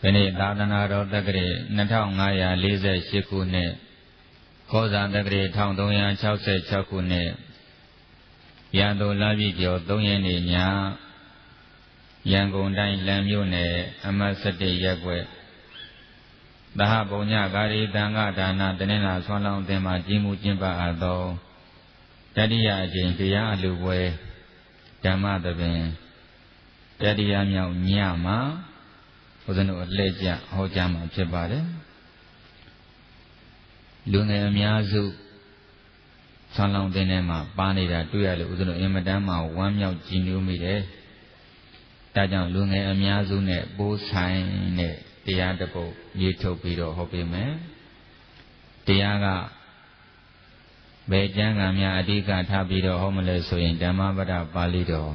ဒီနေ့သာသနာတော်တက္ကရာ2548ခုနှစ်ကောဇာတက္ကရာ1366ခုနှစ်ရန်သူလပြည့်ကျော်3ရက်နေ့ညရန်ကုန်တိုင်းလမ်းမြို့နယ်အမှတ်17ရပ်ကွက်သဟပုံညကာရီတန်ခဒါနတနင်္လာဆွမ်းလောင်းအသင်းမှာကြီးမှုကျင်းပအပ်သောတတိယအကြိမ်တရားအလှူပွဲဓမ္မသဘင်တတိယမြောက်ညမှာဘုရားတို့အလှည့်ကျဟောကြားမှာဖြစ်ပါတယ်လူငယ်အများစုဆွမ်းလောင်းအသင်းထဲမှာပါနေတာတွေ့ရလို့ဘုရားတို့အင်မတန်မှဝမ်းမြောက်ကြည်နူးမိတယ်ဒါကြောင့်လူငယ်အများစုနဲ့ပိုးဆိုင်နဲ့တရားတစ်ပုဒ်ရေးထုတ်ပြီးတော့ဟောပေးမယ်တရားကဘယ်ကျမ်းဂန်များအဓိကထားပြီးတော့ဟောမလဲဆိုရင်ဓမ္မပဒပါဠိတော်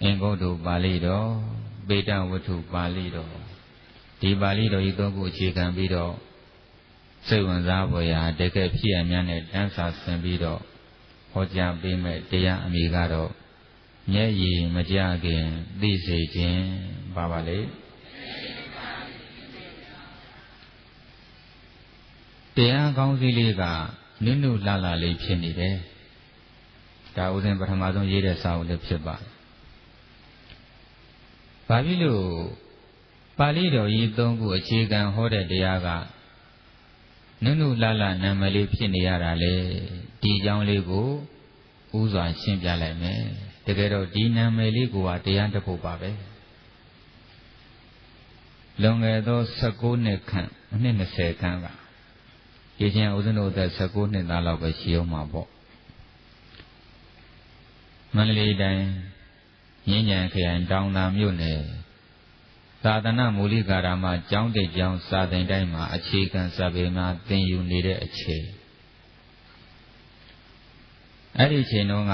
အင်္ဂုတ္တပါဠိတော်ပေတဝတ္ထုပါဠိတော်ဒီပါဠိတော်ကြီးသုံးခုအခြေခံပြီးတော့စိတ်ဝင်စားဖွယ်ရာတကယ်ဖြစ်ရများနဲ့တန်းစာဆင်ပြီးတော့ဟောကြားပေးမယ်တရားအမည်ကတော့မျက်ရည်မကြခင်သိစေခြင်းပါပါလေတရားကောင်းစီးလေးကနုနုလှလှလေးဖြစ်နေတယ်ဒါဥစဉ်ပထမဆုံးရေးတဲ့စာအုပ်လေးဖြစ်ပါတယ်ဘာဖြစ်လို့ပါဠိတော်ကြီးသုံးခုအခြေခံဟောတဲ့တရားကနုနုလှလှနာမည်လေးဖြစ်နေရတာလေဒီအကြောင်းလေးကိုဥစွာရှင်းပြလိုက်မယ်တကယ်တော့ဒီနာမည်လေးကတရားတစ်ပုဒ်ပါပဲလွန်ခဲ့သော19နှစ်ခန့်အနှစ်20ခန့်ကဒီချင်းဦးဇင်းတို့သက်19နှစ်သားလောက်ပဲရှိအောင်မှာပေါ့မန္တလေးတိုင်းရင်းညံခရိုင်တောင်သာမြို့နယ်သာသနာမူလိကာရမကျောင်းတိတ်ကျောင်းစာသင်တိုင်းမှာအခြေခံစာပေများသင်ယူနေတဲ့အချိန်အဲ့ဒီအချိန်တုန်းက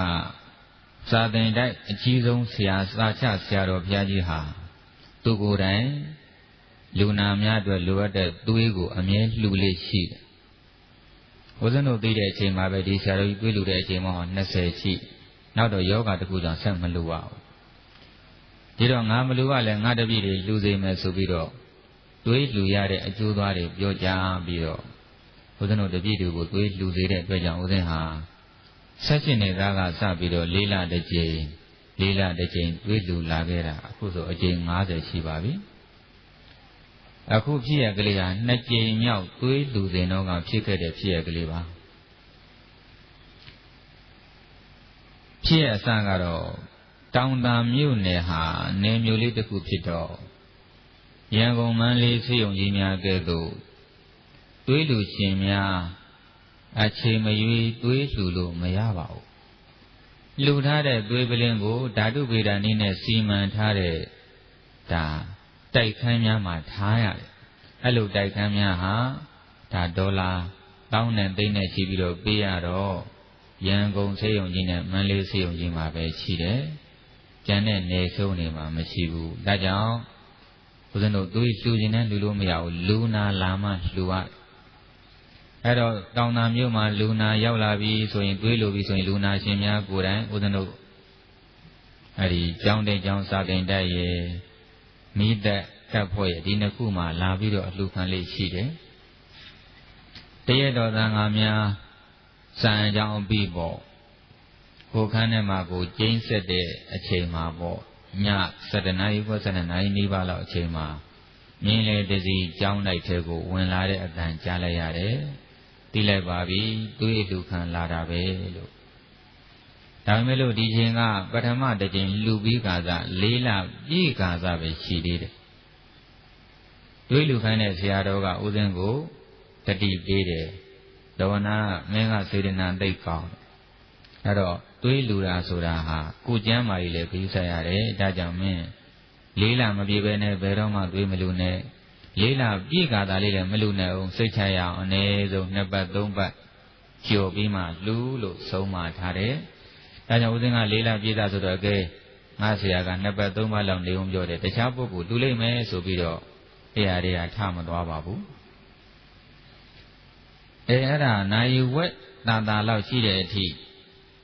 စာသင်တိုက်အကြီးဆုံးဆရာစာချဆရာတော်ဘုရားကြီးဟာသူကိုယ်တိုင်လူနာများအတွက်လိုအပ်တဲ့သွေးကိုအမြဲလှူလေးရှိတယ်ဘုရားတို့သိတဲ့အချိန်မှာပဲဒီဆရာတော်ကြီးသွေးလှူတဲ့အချိန်မှာ20ရှိနောက်တော့ယောဂတစ်ခုကြောင့်ဆက်မလှူရဘူးဒီတော့ငါမလှူရလဲငါတပည့်တွေလှူစေမယ်ဆိုပြီးတော့သွေးလှူရတဲ့အကျိုးသွားတွေပြောကြားပြီးတော့ဘုရားတို့တပည့်တွေကိုသွေးလှူစေတဲ့အတွက်ကြောင့်ဦးဇင်းဟာ16နှစ်သားကစပြီးတော့4လတစ်ကြိမ်သွေးလှူလာခဲ့တာအခုဆိုအကြိမ်50ရှိပါပြီအခုဖြစ်ရကလေးဟာ2ကြိမ်မြောက်သွေးလှူစဉ်တော့ကဖြစ်ခဲ့တဲ့ဖြစ်ရကလေးပါဖြစ်ရအစကတော့တောင်သာမြို့နယ်ဟာနယ်မြို့လေးတစ်ခုဖြစ်တော့ရန်ကုန်မန္တလေးဆေးရုံကြီးများကဲ့သို့သွေးလှူရှင်များအချိန်မရွေးသွေးလှူလို့မရပါဘူးလှူထားတဲ့သွေးပလင်းကိုဓာတုဗေဒနည်းနဲ့စီမံထားတဲ့ဒါတိုက်ခန်းများမှာထားရတယ်အဲ့လိုတိုက်ခန်းများဟာဒါဒေါ်လာတောင်းနဲ့သိန်းနဲ့ရှိပြီးတော့ပေးရတော့ရန်ကုန်ဆေးရုံကြီးနဲ့မန္တလေးဆေးရုံကြီးမှာပဲရှိတယ်ကျန်တဲ့နယ်ဆုံးတွေမှာမရှိဘူးဒါကြောင့်ဘုရားတို့သွေးလှူခြင်းနဲ့လှူလို့မရဘူးလူနာလာမှလှူရအဲ့တော့တောင်သာမြို့မှာလူနာရောက်လာပြီဆိုရင်သွေးလိုပြီဆိုရင်လူနာရှင်များကိုယ်တိုင်ဦးဇင်းတို့အဲ့ဒီကျောင်းတဲ့ကျောင်းစာသင်တိုက်ရဲ့မိသက်တပ်ဖွဲ့ရဲ့ဒီနှစ်ခုမှာလာပြီးတော့အလှခံလေးရှိတယ်တရက်တော်သံဃာများစံအကြောင်းပြီးပေါ့ကိုခန်းထဲမှာကိုကျင်းဆက်တဲ့အချိန်မှာပေါ့ည7 နာရီခွဲ7 နာရီနီးပါးလောက်အချိန်မှာမြင်းလေတစီကျောင်းတိုက်ထဲကိုဝင်လာတဲ့အတန်ကြားလိုက်ရတယ်သိလိုက်ပါပြီသွေးလှူခံလာတာပဲလို့ဒါပေမဲ့လို့ဒီချိန်ကပထမတစ်ချိန်လှူပြီးကာစ4လပြည့်ကာစပဲရှိသေးတယ်သွေးလှူခိုင်းတဲ့ဆရာတော်ကဦးဇင်းကိုတတိပေးတယ်ဒေဝနာမင်းကစေတနာသိကောင်းအဲ့တော့သွေးလှူတာဆိုတာဟာကိုကျမ်းမာကြီးလည်းပြီးဆက်ရတယ်ဒါကြောင့်မင်း4လမပြည့်ပဲနဲ့ဘယ်တော့မှသွေးမလှူနဲ့4လပြည့်ကာတာလေးလည်းမလှူနဲ့အောင်စိတ်ချရအောင်အနည်းဆုံး2ပတ်3ပတ်ကျော်ပြီးမှလှူလို့ဆုံးမထားတယ်ဒါကြောင့်ဦးဇင်းက4လပြည့်တာဆိုတော့ကဲငါဆရာက2ပတ်3ပတ်လောက်နေအောင်ပြောတယ်တခြားပုဂ္ဂိုလ်လှူလိုက်မယ်ဆိုပြီးတော့တရားတွေကထမသွားပါဘူးအဲ့ဒါနိုင်ဝက်တာလောက်ရှိတဲ့အထိ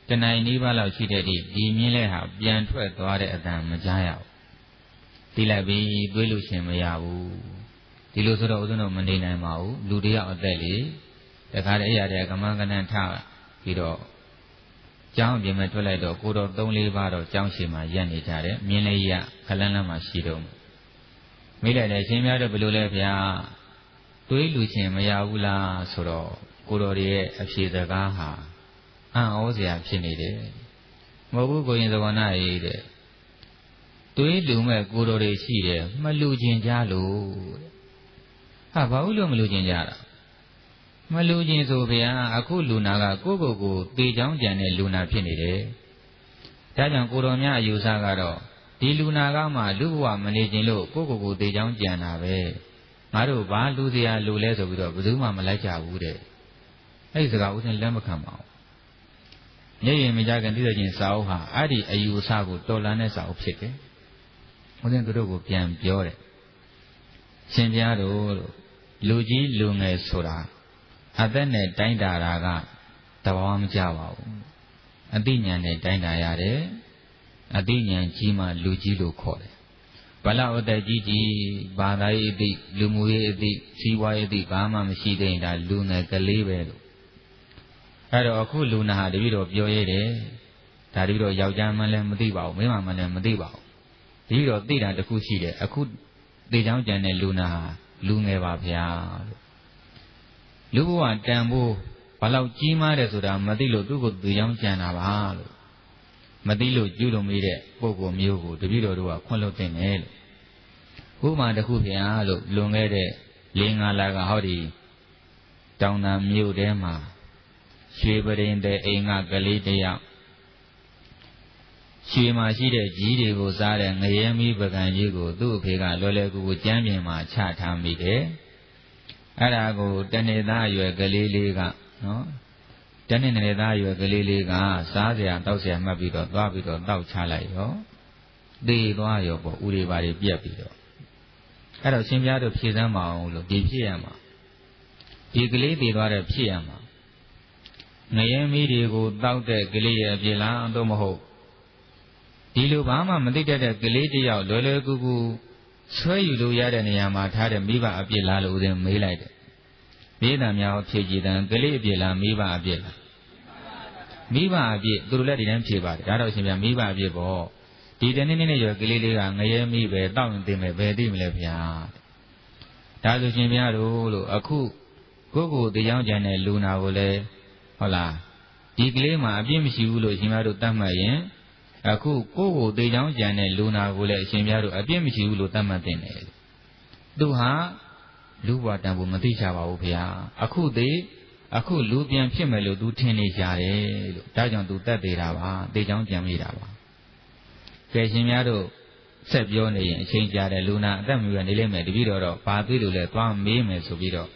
တနိုင်နီးပါးလောက်ရှိတဲ့အထိဒီမြင်းလဲဟာပြန်ထွက်သွားတဲ့အတန်မကြားရဘူး တီးလိုက်ပြီးသွေးလို့ရှင်မရဘူးဒီလိုဆိုတော့ဦးဇင်းတို့မနေနိုင်ပါဘူးလူတယောက်အသက်လေတခါတည်းရတဲ့ကမန်းကနန်းထပြီးတော့ကျောင်းပြင်မဲ့ထွက်လိုက်တော့ကိုတော်3-4ပါးတော့ကျောင်းရှိမှရက်နေကြတယ်မြင်းလေးရခလန်းလန်းမှရှိတော့မိလိုက်တယ်ရှင်များတို့ဘယ်လိုလဲဗျာသွေးလူရှင်မရဘူးလားဆိုတော့ကိုတော်ရဲ့အဖြေစကားဟာအံ့ဩစရာဖြစ်နေတယ်မဟုတ်ဘူးကိုရင်သဘောနာရေးတဲ့သွေးလူမဲ့ကိုတော်တွေရှိတယ်မလူချင်းကြလို့ဟာဘာလို့မလူချင်းကြတာမလူချင်းဆိုဗျာအခုလူနာကကိုယ့်ကိုယ်သေချောင်းကြံတဲ့လူနာဖြစ်နေတယ်ဒါကြောင့်ကိုတော်များအယူဆကတော့ဒီလူနာကမှလူဘဝမနေခြင်းလို့ကိုယ့်ကိုယ်သေချောင်းကြံတာပဲငါတို့ဘာလူစရာလူလဲဆိုပြီးတော့ဘယ်သူမှမလိုက်ကြဘူးတဲ့အဲ့ဒီစကားဦးဇင်းလက်မခံပါဘူးမျက်ရည်မကြခင်သိတဲ့ချင်းစာအုပ်ဟာအဲ့ဒီအယူအဆကိုတော်လှန်တဲ့စာအုပ်ဖြစ်တယ်ဦးဇင်းတို့ကိုပြန်ပြောတယ်ရှင်ပြားတို့လူကြီးလူငယ်ဆိုတာအသက်နဲ့တိုင်းတာတာကတဘာမှမကြပါဘူးအသိဉာဏ်နဲ့တိုင်းတာရတယ်အသိဉာဏ်ကြီးမှလူကြီးလို့ခေါ်တယ်ဘလောက်အသက်ကြီးကြီးဘာသာရေးအသိလူမှုရေးအသိစီးပွားရေးအသိဘာမှမရှိသေးရင်ဒါလူငယ်ကလေးပဲလို့အဲ့တော့အခုလူနာဟာတပည့်တော်ပြောရတယ်ဒါတပည့်တော်ယောက်ျားမှလည်းမသိပါဘူးမိန်းမမှလည်းမသိပါဘူးတပည့်တော်သိတာတစ်ခုရှိတယ်အခုသေချောင်းကြံတဲ့လူနာဟာလူငယ်ပါဗျာလူဘဝတန်ဖို့ဘလောက်ကြီးမားတယ်ဆိုတာမသိလို့သူ့ကိုသေချောင်းကြံတာပါလို့မသိလို့ကျူးလွန်မိတဲ့ပုဂ္ဂိုလ်မျိုးကိုတပည့်တော်တို့ကခွင့်လွှတ်တင်တယ်လို့ဥပမာတစ်ခုဗျာလို့လွန်ခဲ့တဲ့4-5 လကဟောဒီတောင်တန်းမြို့ထဲမှာရွှေပရင်တဲ့အိမ်ကကလေးတယောက်ရွှေမှာရှိတဲ့ကြီးတွေကိုစားတဲ့ငရဲမီးပကံကြီးကိုသူ့အဖေကလွယ်လွယ်ကူကူကျမ်းပြင်မှာချထားမိတယ်အဲ့ဒါကိုတနေ့သားအရွယ်ကလေးလေးကနော်တနေ့သားအရွယ်ကလေးလေးကစားစရာတောက်စရာမှတ်ပြီးတော့သွားပြီးတော့တောက်ချလိုက်ရောသေသွားရောပေါ့ဥတွေပါတွေပြက်ပြီးတော့အဲ့တော့ရှင်ပြားတို့ဖြည့်စမ်းမအောင်လို့ဒီဖြစ်ရမှာဒီကလေးသေသွားတဲ့ဖြစ်ရမှာငရဲမီးတွေကိုတောက်တဲ့ကလေးရဲ့အပြစ်လားတော့မဟုတ်ဒီလိုဘာမှမသိတတ်တဲ့ကလေးတယောက်လွယ်လွယ်ကူကူဆွဲယူလို့ရတဲ့နေရာမှာထားတဲ့မိဘအပြစ်လားလို့ဦးဇင်းမေးလိုက်တယ်မိသားများဖြေကြည့်တယ်ကလေးအပြစ်လားမိဘအပြစ်လားမိဘအပြစ်သူတို့လည်းဒီတိုင်းဖြေပါတယ်ဒါတော့ရှင်ဗျာမိဘအပြစ်ပေါ့ဒီတနေ့နေ့ရွယ်ကလေးလေးကငရဲမိပဲတောက်ရင်သိမယ်ဘယ်သိမလဲဗျာဒါဆိုရှင်ဗျာတို့လို့အခုကိုယ့်ကိုယ်တရားကြံတဲ့လူနာကိုလည်းဟုတ်လားဒီကလေးမှာအပြစ်မရှိဘူးလို့ရှင်ဗျာတို့သတ်မှတ်ရင်အခုကိုယ့်ကိုယ်သေချောင်းကြံတဲ့လူနာကိုလည်းအရှင်ဘုရားတို့အပြစ်မရှိဘူးလို့သတ်မှတ်တင်တယ်သူဟာလူဘဝတန်ဖို့မသိကြပါဘူးဘုရားအခုလူပြန်ဖြစ်မယ်လို့သူထင်နေကြတယ်လို့ဒါကြောင့်သူတက်သေးတာပါသေချောင်းကြံမိတာပါကဲရှင်ဘုရားတို့ဆက်ပြောနေရင်အချိန်ကြာတဲ့လူနာအသက်မပြည့်နေလိမ့်မယ်တပည့်တော်တော့ဘာသွေးလို့လဲသွားမေးမယ်ဆိုပြီးတော့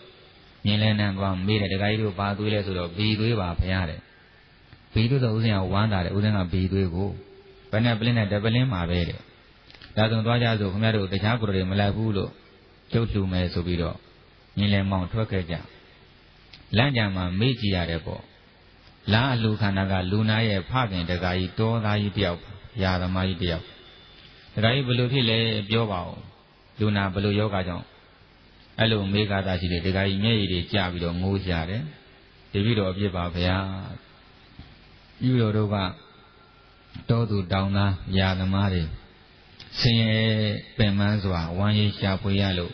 မြင်လဲနန်းသွားမေးတယ်တခါကြီးတို့ဘာသွေးလဲဆိုတော့ဘီသွေးပါဘုရားတဲ့ဘီသွေးဆိုဦးဇင်းကဝမ်းတာတယ်ဦးဇင်းကဘီသွေးကိုဘယ်နဲ့ပလင်းနဲ့တပလင်းမှာပဲတဲ့ဒါဆိုသွားကြဆိုခင်ဗျားတို့တခြားကိုယ်တွေမလိုက်ဘူးလို့ကျုပ်လှူမယ်ဆိုပြီးတော့မြင်လဲမောင်ထွက်ခဲ့ကြလမ်းကြမှာမေ့ကြည့်ရတယ်ပေါ့လားအလူခန္ဓာကလူနာရဲ့ဖခင်တကာကြီးတောသားကြီးတယောက်ယာသမားကြီးတယောက်တကာကြီးဘယ်လိုဖြစ်လဲပြောပါဦးလူနာဘယ်လိုယောဂကြောင့်အဲ့လိုမေဃတာရှိတယ်တကာကြီးမျက်ရည်တွေကျပြီးတော့ငိုးကြတယ်တပည့်တော်အပြစ်ပါဗျာယူတော်တို့ကတောသူတောင်သားယာသမားတွေဆင်းရဲပင်ပန်းစွာဝမ်းရည်ရှာဖွေရလို့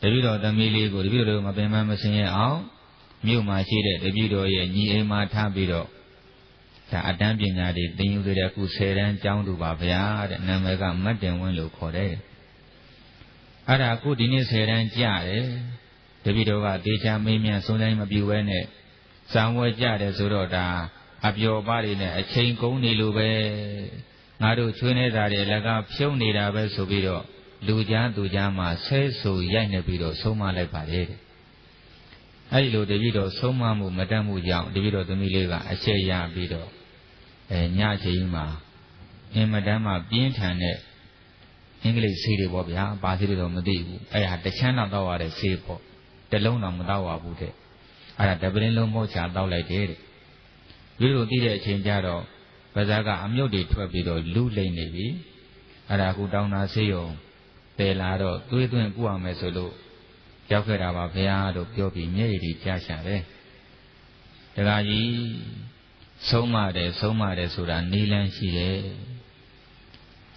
တပည့်တော်သမီးလေးကိုတပည့်တော်မပင်ပန်းမဆင်းရဲအောင်မြို့မှာရှိတဲ့တပည့်တော်ရဲ့ညီအိမ်မှာထားပြီးတော့ဒါအတန်းပညာတွေသင်ယူတဲ့အခု10 တန်းကျောင်းသူပါဗျာတဲ့နာမည်ကမတ်တင်ဝင်းလို့ခေါ်တယ်အဲ့ဒါအခုဒီနေ့10 တန်းကြတယ်တပည့်တော်ကတေချာမေးမြန်းစုံစမ်းမပြူဘဲနဲ့ဇံဝဲကြတယ်ဆိုတော့ဒါအပျော်ပါးတွေနဲ့အချိန်ကုန်နေလို့ပဲငါတို့ချွေးနေတာတွေလည်းကဖြုံးနေတာပဲဆိုပြီးတော့လူကြားသူကြားမှာဆဲဆူရိုက်နေပြီးတော့ဆုံးမလိုက်ပါလေအဲ့ဒီလိုတပည့်တော်ဆုံးမမှုမတတ်မှုကြောင့်တပည့်တော်သမီးလေးကအရှက်ရပြီးတော့ညချိန်မှာအင်မတန်မှပြင်းထန်တဲ့အင်္ဂလိပ်ဆေးတွေပေါ့ဗျာဘာဆေးတွေတော့မသိဘူးအဲ့ဒါတချမ်းတော့တောက်ရတဲ့ဆေးပေါ့တစ်လုံးတော့မတောက်ရဘူးတဲ့အဲ့ဒါတပင်းလုံးမောချတောက်လိုက်တယ်တဲ့ဒီလိုသိတဲ့အချိန်ကျတော့ပါးစပ်ကအမြုပ်တွေထွက်ပြီးတော့လူလိမ့်နေပြီအဲ့ဒါအခုတောင်းတာဆေးရုံ တယ်လာတော့သွေးသွင်းကူရမယ်ဆိုလို့ရောက်ခဲ့တာပါဘုရားတို့ပြောပြီးမျက်ရည်ကြားရှာတယ်တခါကြီးဆုံးမတယ်ဆိုတာနီလန်းရှိတယ်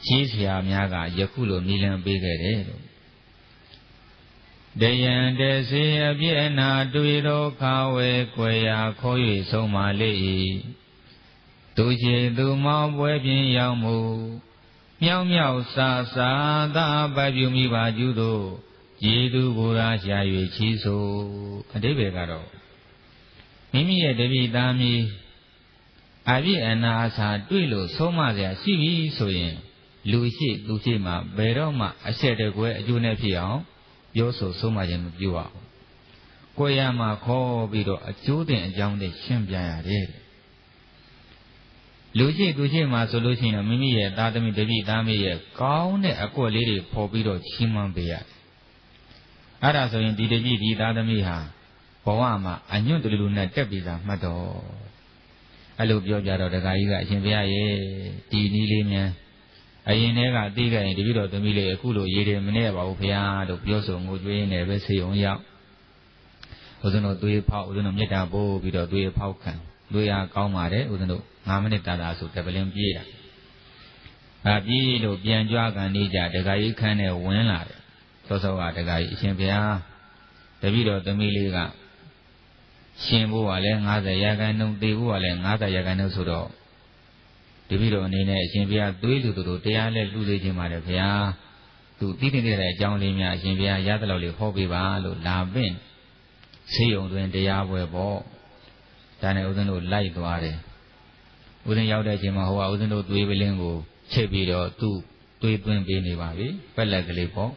ကြီးဆရာများကယခုလိုနီလန်းပေးခဲ့တယ်လို့တယံတစေအပြည့်အနာတွေ့တော့ခါဝဲကွယ်ရာခေါ်၍ဆုံးမလေ၏သူချေသူမောင်ပွဲပြင်းရောက်မှုမြောက်မြောက်စာစာသာပပြုမိပါကျူသောယေသူကိုယ်ရာရှာ၍ချီးဆိုအဓိပ္ပာယ်ကတော့မိမိရဲ့တပည့်သားမီးအပြည့်အနာအစာတွေ့လို့ဆုံးမစရာရှိပြီဆိုရင်လူရှိသူရှိမှဘယ်တော့မှအဆက်တကွဲအကျိုးနဲ့ဖြစ်အောင်ပြောဆိုဆုံးမခြင်းမပြုရအောင်ကိုယ်ရမှာခေါ်ပြီးတော့အကျိုးတင်အကြောင်းတွေရှင်းပြရတယ်လူရှိသူရှိမှဆိုလို့ရှိရင်မိမိရဲ့သားသမီးတပည့်သားမီးရဲ့ကောင်းတဲ့အကွက်လေးတွေဖော်ပြီးတော့ချီးမွမ်းပေးရတယ်အဲ့ဒါဆိုရင်ဒီတပည့်ဒီသားသမီးဟာဘဝမှာအညွန့်တလူလူနဲ့တက်ပြီးသားမှတ်တော့အဲ့လိုပြောကြတော့ဒကာကြီးကအရှင်ဘုရားရဲ့ဒီနည်းလေးများအရင်တည်းကသိခဲ့ရင်တပည့်တော်သမီးလေးအခုလိုရေးတယ်မနဲ့ပါဘူးဘုရားတို့ပြောဆိုငိုကြွေးနေပဲဆေးအောင်ရောက်ဦးဇင်းတို့သွေးဖောက်ဦးဇင်းတို့မေတ္တာပို့ပြီးတော့သွေးဖောက်ခံသွေးအားကောင်းပါတယ်ဦးဇင်းတို့9မိနစ်တာဆိုတပလင်းပြေးတာပြေးလို့ပြန်ကြွကန်နေကြဒကာကြီးခန်းနဲ့ဝင်လာတယ်စောစောကဒကာကြီးအရှင်ဘုရားတပည့်တော်သမီးလေးကရှင်ဖို့ကလည်း90ရာခိုင်နှုန်းသေဖို့ကလည်း90ရာခိုင်နှုန်းဆိုတော့တပည့်တော်အနေနဲ့အရှင်ဘုရားသွေးလူတို့တရားလဲလူသေးခြင်းပါတယ်ဘုရားသူတည်တည်တဲ့အကြောင်းလေးများအရှင်ဘုရားရသလောက်လေးဟောပေးပါလို့လာပင့်ဆေးရုံတွင်တရားပွဲပေါ့ဒါနဲ့ဦးဇင်းတို့လိုက်သွားတယ်ဦးဇင်းရောက်တဲ့အချိန်မှာဟိုကဦးဇင်းတို့သွေးပလင်းကိုချိတ်ပြီးတော့သူ့သွေးသွင်းပေးနေပါပြီပက်လက်ကလေးပေါ့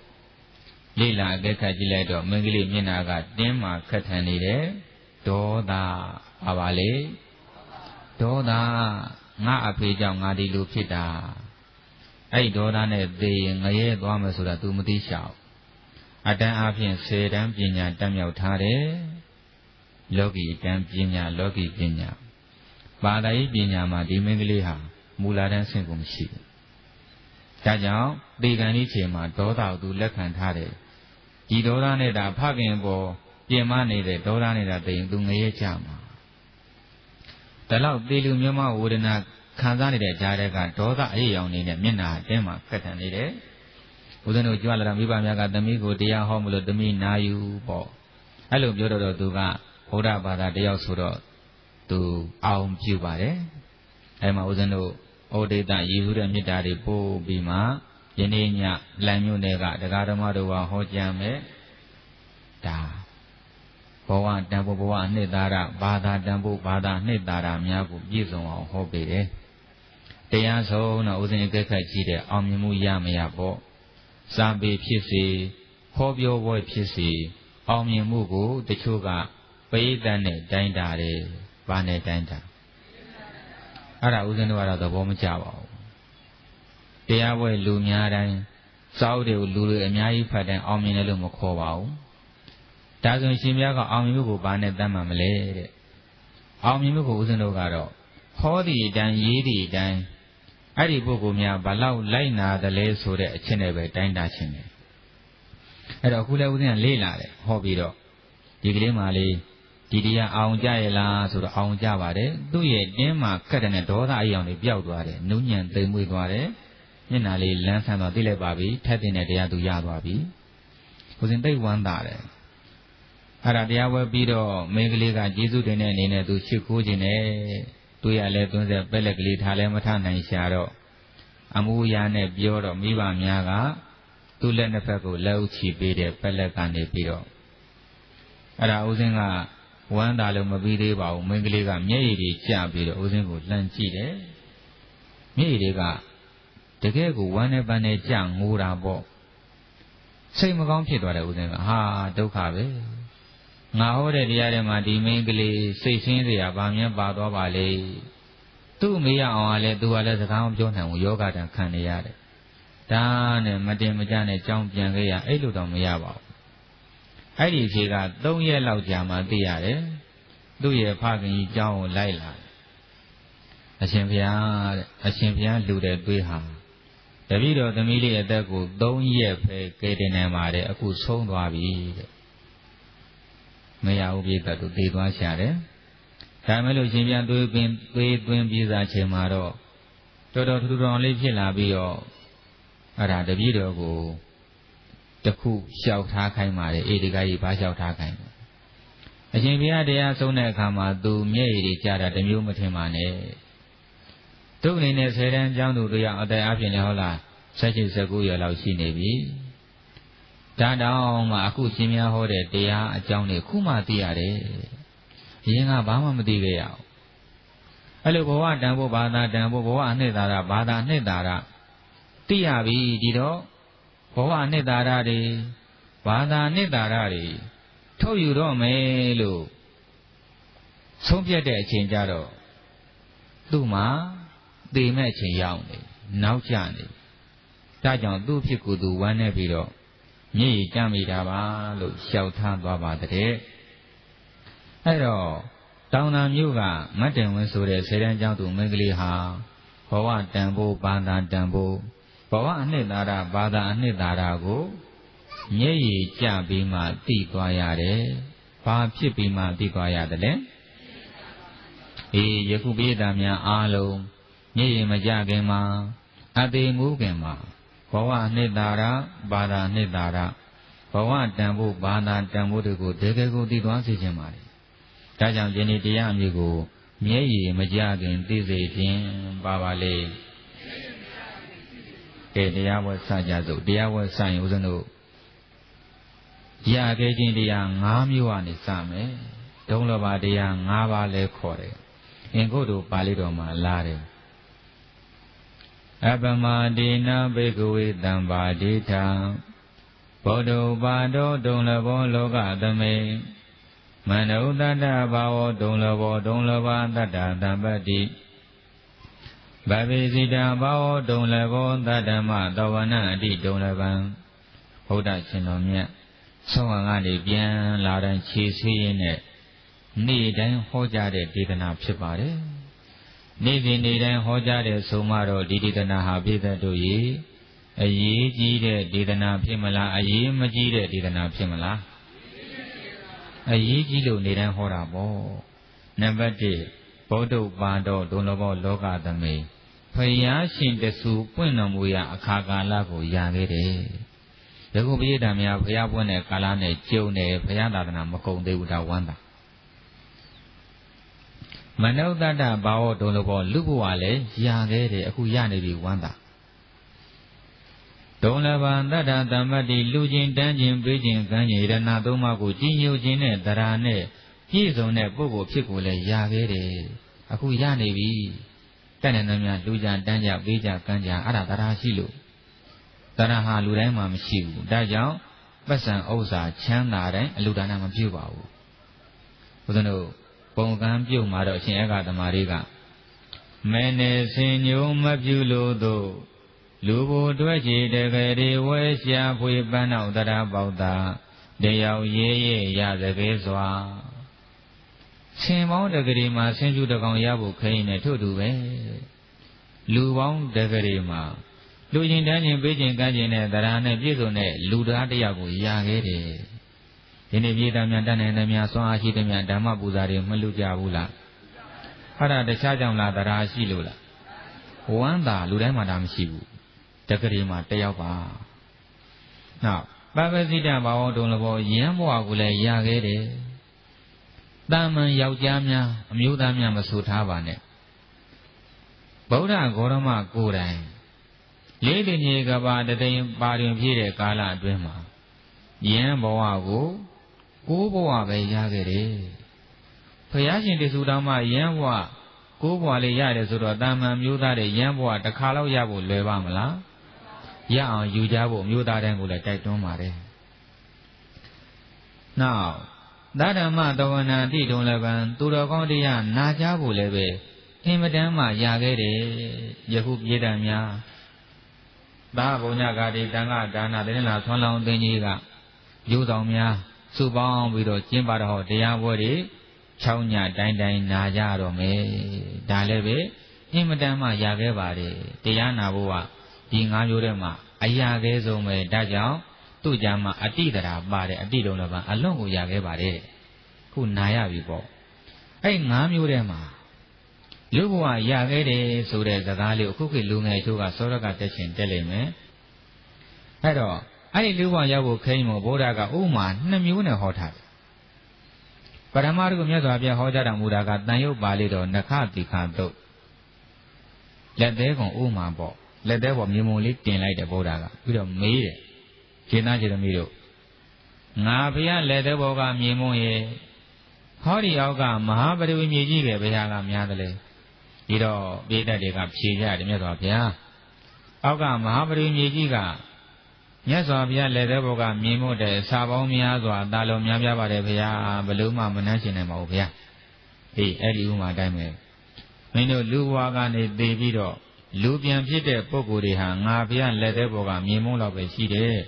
လိလာအကဲခတ်ကြည့်လိုက်တော့မင်းကလေးမျက်နှာကတင်းမှခက်ထန်နေတယ်ဒေါသပါလေဒေါသငါအဖေကြောင့်ငါဒီလိုဖြစ်တာအဲ့ဒေါသနဲ့သေရင်ငရဲသွားမယ်ဆိုတာ तू မသိရှောက်အတန်းအပြင်10တန်းပညာတက်မြောက်ထားတယ်လောကီတန်းပညာလောကီပညာဘာသာရေးပညာမှာဒီမင်းကလေးဟာမူလာတန်းဆင့်ကိုမရှိဘူးဒါကြောင့်သေကံဒီချိန်မှာဒေါသကို तू လက်ခံထားတယ်ဒီဒေါသနဲ့ဒါဖခင်ပေါ်ပြင်မနေတဲ့ဒေါသနဲ့ဒါသိရင် तू ငရဲကြမှာဒါလောက်သေလူမြမဝေဒနာခံစားနေတဲ့ကြားတဲ့ကဒေါသအရေးရောင်နေတဲ့မျက်နှာတင်းမှာကတ်ထန်နေတယ်ဦးဇင်းတို့ကြွလာတာမိဘများကသမီးကိုတရားဟောမလို့သမီးနာယူပေါ့အဲ့လိုပြောတော့သူကဘုရားဘာသာတယောက်ဆိုတော့သူအောင်ပြုပါတယ်အဲ့မှာဦးဇင်းတို့ဩဒေတရည်စူးတဲ့မေတ္တာတွေပို့ပြီးမှယနေ့ညလမ်းမြို့နယ်ကတရားဓမ္မတို့ကဟောကြားမယ်ဒါဘဝတန်ဖို့ဘဝအနှစ်သာရဘာသာတန်ဖို့ဘာသာနှစ်သာရများကိုပြည့်စုံအောင်ဟောပေးတယ်တရားဆုံးတော့ဦးဇင်းအကဲခတ်ကြည့်တဲ့အောင်မြင်မှုရမရပေါ့စာပေဖြစ်စေဟောပြောပွဲဖြစ်စေအောင်မြင်မှုကိုတချို့ကပရိသတ်နဲ့တိုင်းတာတယ်ဘာနဲ့တိုင်းတာအဲ့ဒါဦးဇင်းတို့ကတော့သဘောမကျပါဘူးတရားပွဲလူများတိုင်းစောက်တွေကိုလူတွေအများကြီးဖတ်တယ်အောင်မြင်တယ်လို့မခေါ်ပါဘူးဒါဆိုရှင်များကအောင်မြင်မှုကိုဘာနဲ့တတ်မှမလဲတဲ့အောင်မြင်မှုကိုဦးဇင်းတို့ကတော့ဟောသည့်အတိုင်းရေးသည့်အတိုင်းအဲ့ဒီပုဂ္ဂိုလ်များဘာလောက်လိုက်နာတယ်လဲဆိုတဲ့အချက်နဲ့ပဲတိုင်းတာခြင်းတယ်အဲ့တော့အခုလည်းဦးဇင်းကလေးလာတယ်ဟောပြီးတော့ဒီကလေးမှလေးဒီတရားအောင်ကြရဲ့လားဆိုတော့အောင်ကြပါတယ်သူ့ရဲ့တင်းမှာကတ်တဲ့ဒေါသအယောင်တွေပျောက်သွားတယ်နုညံ့သိမ်မွေ့သွားတယ်မျက်နှာလေးလန်းဆန်းသွားသိလိုက်ပါပြီထက်တဲ့တရားသူရသွားပြီဦးဇင်းသိဝမ်းသာတယ်အဲ့ဒါတရားဝဲပြီးတော့မိန်းကလေးကကျေးဇူးတင်တဲ့အနေနဲ့သူရှ िख ိုးခြင်းနဲ့သူရလဲသွင်းဆက်ပက်လက်ကလေးထားလဲမထနိုင်ရှာတော့အမှုရာနဲ့ပြောတော့မိဘများကသူ့လက်နှစ်ဖက်ကိုလက်ဥချီပေးတဲ့ပက်လက်ကနေပြီးတော့အဲ့ဒါဦးဇင်းကဝမ်းသာလို့မပြီးသေးပါဘူးမိန်းကလေးကမျက်ရည်တွေကျပြီးတော့ဦးဇင်းကိုလှမ်းကြည့်တယ်မျက်ရည်တွေကတကယ်ကိုဝမ်းနဲ့ပန်းနဲ့ကြငိုတာပေါ့စိတ်မကောင်းဖြစ်သွားတယ်ဦးဇင်းကဟာဒုက္ခပဲငါဟောတဲ့တရားထဲမှာဒီမိန်းကလေးစိတ်ဆင်းစရာဗာမြန်းပါသွားပါလေသူ့မေးရအောင်ကလည်းသူကလည်းစကားမပြောနိုင်ဘူးယောဂတံခံနေရတယ်ဒါနဲ့မတင်မကြနဲ့ကြောင်းပြန်ခဲ့ရအဲ့လိုတော့မရပါဘူးအဲ့ဒီခြေက3ရက်လောက်ကြာမှသိရတယ်သူ့ရဲ့ဖခင်ကြီးကြောင်းကိုလိုက်လာအရှင်ဘုရားတဲ့အရှင်ဘုရားလူတဲ့သွေးဟာ တပည့်တော်သမီးလေးအသက်ကို3 ရက်ပဲကဲတင်နိုင်ပါတယ်အခုဆုံးသွားပြီတဲ့မရဘူးပြည့်သက်သူတည်သွားရှာတယ်ဒါမဲ့လို့ရှင်ပြန်သွေးသွင်းပြေးစားချိန်မှာတော့တော်တော်ထူထောင်လေးဖြစ်လာပြီးတော့အဲ့ဒါတပည့်တော်ကိုတခုလျှောက်ထားခိုင်းပါတယ်အေဒီကကြီးဘာလျှောက်ထားခိုင်းလဲအရှင်ဘုရားတရားဆုံးတဲ့အခါမှာသူမျက်ရည်တွေကျတာတမျိုးမထင်ပါနဲ့သူ့အနေနဲ့10 တန်းကျောင်းသူတို့ရောက်အသက်အပြင်လည်းဟုတ်လား16-19 ရက်လောက်ရှိနေပြီဒါတောင်မှအခုရှင်များဟောတဲ့တရားအကြောင်းတွေခုမှသိရတယ်အရင်ကဘာမှမသိခဲ့ရအောင်အဲ့လိုဘဝတန်ဖို့ဘာသာတန်ဖို့ဘဝအနှစ်သာရဘာသာအနှစ်သာရသိရပြီဒီတော့ဘဝအနှစ်သာရတွေဘာသာအနှစ်သာရတွေထုတ်ယူတော့မယ်လို့ဆုံးဖြတ်တဲ့အချိန်ကြတော့သူ့မှာသေမဲ့အချိန်ရောက်နေနောက်ကျနေဒါကြောင့်သူ့ဖြစ်ကိုယ်သူဝမ်းနေပြီးတော့မျက်ရည်ကျမိတာပါလို့လျှောက်ထားသွားပါတဲ့အဲ့တော့တောင်သာမြို့ကမတ်တင်ဝင်းဆိုတဲ့10 တန်းကျောင်းသူမိန်းကလေးဟာဘဝတန်ဖို့ဘာသာတန်ဖို့ဘဝအနှစ်သာရဘာသာအနှစ်သာရကိုမျက်ရည်ကျပြီးမှသိသွားရတယ်ဘာဖြစ်ပြီးမှသိသွားရတယ်လဲယခုပိဋကများအားလုံးမျက်ရည်မကျခင်မှာအသေးမူးခင်မှာဘဝအနှစ်သာရဘာသာအနှစ်သာရဘဝတန်ဖို့ဘာသာတန်ဖို့တွေကိုတကယ်ကိုသိသွားစေခြင်းပါလေဒါကြောင့်ယနေ့တရားအမျိုးကိုမျက်ရည်မကျခင်သိစေခြင်းပါလေကဲတရားဝဲစကြစို့တရားဝဲစရင်ဦးဇင်းတို့ရခဲ့ခြင်းတရား5 မျိုးကနေစမယ်ဒုံလဘတရား5 ပါးလဲခေါ်တယ်အင်္ဂုတ္တပါဠိတော်မှာလာတယ်အပမဒေနဘေကဝေတံပါဒိဋ္ဌံဘောဓုပါဒောဒုံလဘောလောကသမေမနုဿတ္တဘာဝဒုံလဘောဒုံလဘတတ္တသံပတ္တိဗဗေစိတံဘာဝဒုံလဘောတတ္တမသဝနအတိဒုံလဘံဘုရားရှင်တော်မြတ်ဆောင်းကနေပြန်လာတိုင်းခြေဆေးရင်းနဲ့နေ့တိုင်းဟောကြားတဲ့ဒေသနာဖြစ်ပါတယ်နေ့စဉ်နေ့တိုင်းဟောကြားတဲ့ဆိုမှတော့ဒီဒေသနာဟာပြည့်တဲ့တို့ရေအရေးကြီးတဲ့ဒေသနာဖြစ်မလားအရေးမကြီးတဲ့ဒေသနာဖြစ်မလားအရေးကြီးလို့နေ့တိုင်းဟောတာပေါ့နံပါတ်1ဗုဒ္ဓပါတော်ဒုံလဘောလောကသမေဖယားရှင်တဆူပွင့်တော်မူရာအခါကာလကိုရခဲ့တယ်ယခုပိဋကများဖယားပွင့်တဲ့ကာလနဲ့ကျုံတယ်ဖယားသာသနာမကုန်သေးဘူးဒါဝမ်းသာမနုဿတ္တဘာဝဒုံလဘောလူဘဝလည်းရခဲ့တယ်အခုရနေပြီဝမ်းသာဒုံလဘတတ္တသမ္ပတ္တိလူချင်းတန်းချင်းပေးချင်းကမ်းချင်းရဏသုံးပါးကိုကြည်ညိုခြင်းနဲ့တရားနဲ့ပြည့်စုံတဲ့ပုဂ္ဂိုလ်ဖြစ်ကိုလည်းရခဲ့တယ်အခုရနေပြီတက်နေတယ်များလူကြတန်းကြပေးကြကမ်းကြအဲ့ဒါတရားရှိလို့တရားဟာလူတိုင်းမှာမရှိဘူးဒါကြောင့်ပတ်စံဥစ္စာချမ်းသာတိုင်းအလူဒါနမပြုပါဘူးဘုရားတို့ပုံကံပြုတ်မှာတော့အရှင်အေကသမารတွေကမဲနေစင်ညုံမပြုလို့တို့လူဘိုတွဲချေတကယ်တွေဝဲရှာဖွေပန်းနောက်တရားပေါတာတယောက်ရေးရေးရစကေးစွာဆင်ပေါင်းတကယ်မှာဆင်ကျူတကောင်ရဖို့ခိနေထို့တူပဲလူပေါင်းတကယ်မှာလူချင်းတန်းချင်းပေးချင်းကမ်းချင်းနဲ့တရားနဲ့ပြည့်စုံတဲ့လူသားတယောက်ကိုရခဲ့တယ်ဒီနေ့ပြည်သားများတန်းနေတယ်များစွမ်းအားရှိတယ်များဓမ္မပူဇာတွေမလူကြဘူးလားအဲ့ဒါတခြားကြောင့်လားတရားရှိလို့လားဝမ်းသာလူတိုင်းမှာဒါမရှိဘူးတက္ကရီမှာတယောက်ပါနောက်ပပစိတဘာဝဒုံလဘောယံဘဝကိုလည်းရခဲ့တယ်တာမန်ယောက်ျားများအမျိုးသားများမဆိုထားပါနဲ့ဗုဒ္ဓဂေါရမကိုယ်တိုင်လေးတင်ကြီးကဘာတသိန်းပါတွင်ပြည့်တဲ့ကာလအတွင်းမှာယံဘဝကို9 ဘဝပဲရခဲ့တယ်ဘုရားရှင်တဆူတော်မှာယံဘဝ9 ဘဝလေးရတယ်ဆိုတော့တာမန်မျိုးသားတဲ့ယံဘဝတစ်ခါလောက်ရဖို့လွယ်ပါမလားရအောင်ယူကြဖို့မျိုးသားတိုင်းကိုလည်းတိုက်တွန်းပါတယ်နောက်သဒ္ဓမသဝနာတိတုံလည်းပံသူတော်ကောင်းတရားနာကြဖို့လည်းပဲအင်မတန်မှရခဲ့တယ်ယခုပြည်တံများသာဘုံညဂါတိတန်ခါဒါနတင်းလာဆွမ်းလောင်းသိင်းကြီးကယူဆောင်များစုပေါင်းပြီးတော့ကျင်းပတော်တရားပွဲတွေ6 ညတိုင်းတိုင်းနာကြတော့မယ်ဒါလည်းပဲအင်မတန်မှရခဲ့ပါတယ်တရားနာဖို့က ဒီငါးမျိုးထဲမှာအရာကဲဆုံးပဲဒါကြောင့်သူ့ကြမှာအတိတရာပါတယ်အတိတုံးတော့အလွန်ကိုရခဲ့ပါတယ်ခုနာရပြီပေါ့အဲ့ငါးမျိုးထဲမှာလူဘဝရခဲ့တယ်ဆိုတဲ့စကားလေးအခုခေတ်လူငယ်တို့ကစောရကတက်ရှင်တက်လိမ့်မယ်အဲ့တော့အဲ့ဒီလူဘဝရောက်ဖို့ခိမ့်မို့ဘုရားကဥမာ2မျိုးနဲ့ဟောထားတယ်ပရမတ္ထကိုမြတ်စွာဘုရားဟောကြားတော်မူတာကတန်ရုပ်ပါဠိတော်နခတိခတုတ်လက်သေးကောင်ဥမာပေါ့လက်သေးပေါ်မြေမုံလေးတင်လိုက်တယ်ဘုရားကပြီးတော့မေးတယ်ခြေသားခြေသမီးတို့ငါဘုရားလက်သေးပေါ်ကမြေမုံရဲ့ဟောဒီအောက်ကမဟာပရိဝေမြေကြီးပဲဘုရားကများတယ်လေဒီတော့ပိဋကတွေကဖြေကြတယ်မြတ်စွာဘုရားအောက်ကမဟာပရိဝေမြေကြီးကမြတ်စွာဘုရားလက်သေးပေါ်ကမြေမုံတဲ့စာပေါင်းများစွာတာလုံးများပြပါတယ်ဘုရားဘလို့မှမနှမ်းရှင်နိုင်ပါဘူးဘုရားဟေးအဲ့ဒီဥမာတိုင်းပဲမင်းတို့လူဘဝကနေသိပြီးတော့လူပြန်ဖြစ်တဲ့ပုဂ္ဂိုလ်တွေဟာငါဘုရားလက်သေးပေါ်ကမြေမုံလောက်ပဲရှိတယ်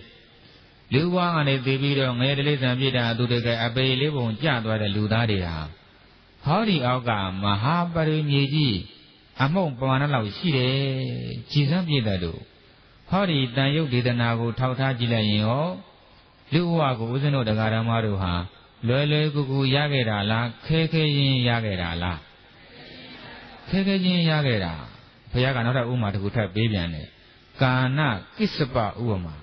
လူဘဝကနေသိပြီးတော့ငယ်တလေးဆံပြစ်တာသူတွေကအပေလေးပုံကျသွားတဲ့လူသားတွေဟာဟောဒီအောက်ကမဟာပရိမြေကြီးအမှုန့်ပမာဏလောက်ရှိတယ်ကြည်စမ်းပြည့်တယ်လို့ဟောဒီတန်ရုပ်ဒေသနာကိုထောက်ထားကြည့်လိုက်ရင်ရောလူဘဝကိုဦးဇင်းတို့တရားဓမ္မတို့ဟာလွယ်လွယ်ကူကူရခဲ့တာလားခဲခဲရင်ရခဲ့တာလားခဲခဲချင်းရခဲ့တာဘုရားကနောက်ထပ်ဥပမာတစ်ခုထပ်ပေးပြန်တယ်ကာဏကိစ္စပဥပမာ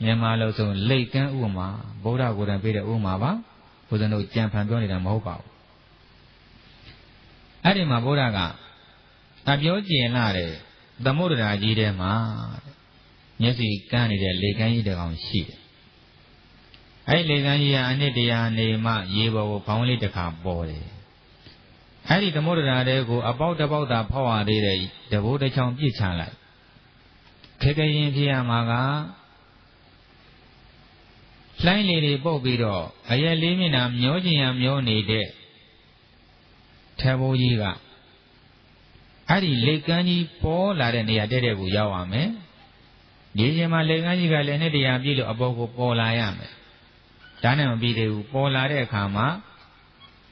မြန်မာလို့ဆိုလိတ်ကန်းဥပမာဗုဒ္ဓကိုယ်တိုင်ပေးတဲ့ဥပမာပါဘုရားတို့ကြံဖန်ပြောနေတာမဟုတ်ပါဘူးအဲ့ဒီမှာဗုဒ္ဓကအပြောကျင်လာတဲ့သမုဒ္ဒရာကြီးထဲမှာမျက်စိကန်းနေတဲ့လေကန်းကြီးတစ်ကောင်ရှိတယ်အဲ့လေကန်းကြီးကအနှစ်တရာနေမှရေပေါ်ကိုခေါင်းလေးတစ်ခါပေါ်တယ်အဲ့ဒီသမုဒ္ဒရာတွေကိုအပေါက်တစ်ပေါက်သာဖောက်ရသေးတဲ့တဘိုးတစ်ချောင်းပြစ်ချလိုက်ခေကရင်ဖြစ်ရမှာကလှိုင်းလေတွေပုတ်ပြီးတော့အရက်လေးမျက်နှာမျောကျင်ရမျောနေတဲ့ထဲဘိုးကြီးကအဲ့ဒီလေကန်းကြီးပေါ်လာတဲ့နေရာတဲ့ကိုရောက်ရမယ်ဒီချိန်မှာလေကန်းကြီးကလည်းနှစ်တရာပြည့်လို့အပေါ်ကိုပေါ်လာရမယ်ဒါနဲ့မပြီးသေးဘူးပေါ်လာတဲ့အခါမှာ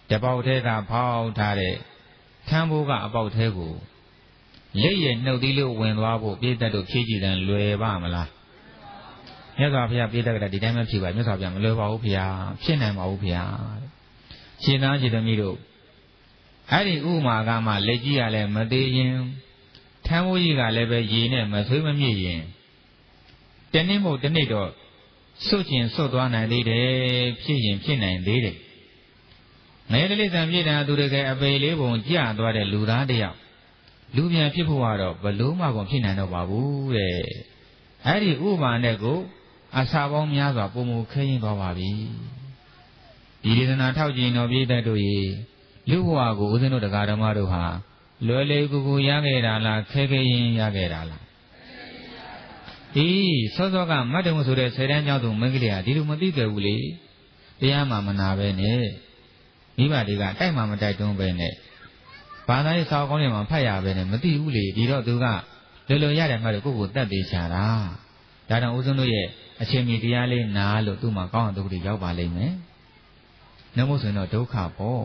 တပေါက်သေးကဖောက်ထားတဲ့ထမ်းဘိုးကအပေါက်သေးကိုလက်ရနှုတ်သီးလို့ဝင်သွားဖို့ပြည့်တတ်တို့ဖြည့်ကြည့်တယ်လွယ်ပါမလားမြတ်စွာဘုရားပြည့်တတ်တဲ့ဒီတိုင်းမဖြစ်ပါမြတ်စွာဘုရားမလွယ်ပါဘူးဘုရားဖြစ်နိုင်ပါဘူးဘုရားရှင်သားရှင်သမီးတို့အဲ့ဒီဥမာကမှလက်ကြီးကလည်းမသေးရင်ထမ်းဘိုးကြီးကလည်းပဲရေနဲ့မဆွေးမမြင့်ရင်တနေ့မို့တနေ့တော့စွတ်ကျင်စွတ်သွားနိုင်သေးတယ်ဖြစ်ရင်ဖြစ်နိုင်သေးတယ်ငယ်တလေးဆံပြည့်တာသူတကယ်အပေလေးပုံကြသွားတဲ့လူသားတယောက်လူပြန်ဖြစ်ဖို့ကတော့ဘလို့မှကိုဖြစ်နိုင်တော့ပါဘူးတဲ့အဲ့ဒီဥပါနဲ့ကိုအစာပေါင်းများစွာပုံမခဲရင်သွားပါပြီဒီဒေသနာထောက်ကျင်တော်ပြည့်တတ်တို့ရေလူဘဝကိုဦးဇင်းတို့တရားဓမ္မတို့ဟာလွယ်လွယ်ကူကူရခဲ့တာလားခဲခဲရင်ရခဲ့တာလားဒီစောစောကမတ်တုံဆိုတဲ့ဆယ်တန်းကျောင်းသူမင်းကလေးဟာဒီလိုမသိကြဘူးလေတရားမှမနာပဲနဲ့မိဘတွေကတိုက်မှမတိုက်တွန်းပဲနဲ့ဘာသာရေးစာအုပ်ကောင်းတွေမှာဖတ်ရပဲနဲ့မသိဘူးလေဒီတော့သူကလွယ်လွယ်ရတယ်မှတော့ကိုယ့်ကိုတတ်သေးချာတာဒါတောင်ဦးဇင်းတို့ရဲ့အချိန်မီတရားလေးနားလို့သူ့မှာကောင်းအောင်ဒုက္ခတွေရောက်ပါလိမ့်မယ်နှမို့ဆိုရင်တော့ဒုက္ခပေါ့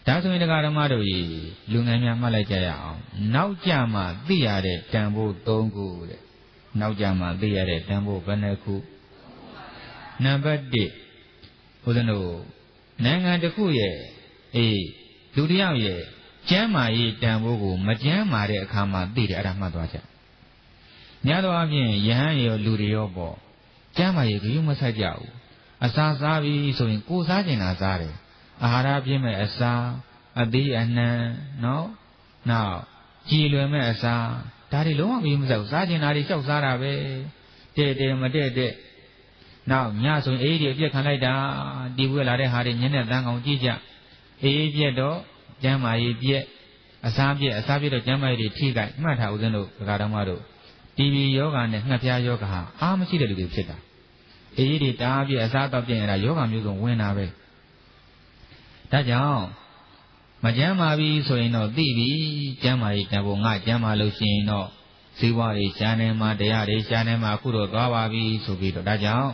ဒါဆိုရင်တရားဓမ္မတို့ကြီးလူငယ်များမှတ်လိုက်ကြရအောင်နောက်ကြမှသိရတဲ့တန်ဖိုး၃ခုတဲ့နောက်ကြမှသိရတဲ့တန်ဖိုးဘယ်နှခုနံပါတ်1ဦးဇင်းတို့နိုင်ငံတစ်ခုရဲ့လူတစ်ယောက်ရဲ့ကျမ်းမာရေးတန်ဖိုးကိုမကျမ်းမာတဲ့အခါမှာသိတယ်အဲ့ဒါမှတ်သွားကြများသောအားဖြင့်ယဟန်ရောလူတွေရောပေါ့ကျမ်းမာရေးကယူမဆိုင်ကြဘူးအစာစားပြီးဆိုရင်ကိုစားကျင်တာစားတယ်အာဟာရပြည့်မဲ့အစာအသေးအနှံနော်နောက်ကြည်လွယ်မဲ့အစာဒါတွေလုံးဝမယူမဆိုင်ဘူးစားကျင်တာတွေလျှောက်စားတာပဲတဲ့မတဲ့နောက်ညဆိုရင်အေးဒီအပြက်ခံလိုက်တာတီးဝဲလာတဲ့ဟာတွေညနေတန်းကောင်ကြည့်ကြအေးပြက်တော့ကျမ်းမာရေးပြက်အစာပြက်တော့ကျမ်းမာရေးတွေထိခိုက်မှတ်ထားဦးဇင်းတို့ဒကာတော်မတို့တီဗီယောဂနဲ့ငှက်ဖျားယောဂဟာအားမရှိတဲ့လူတွေဖြစ်တာအေးဒီတားပြက်အစာတော့ပြက်ရတာယောဂမျိုးစုံဝင်တာပဲဒါကြောင့်မကျမ်းမာပြီဆိုရင်တော့သိပြီကျမ်းမာရေးတန်ဖို့ငါကျမ်းမာလို့ရှိရင်တော့ဇီဝတွေရှားနေမှာတရားတွေရှားနေမှာအခုတော့သွားပါပြီဆိုပြီးတော့ဒါကြောင့်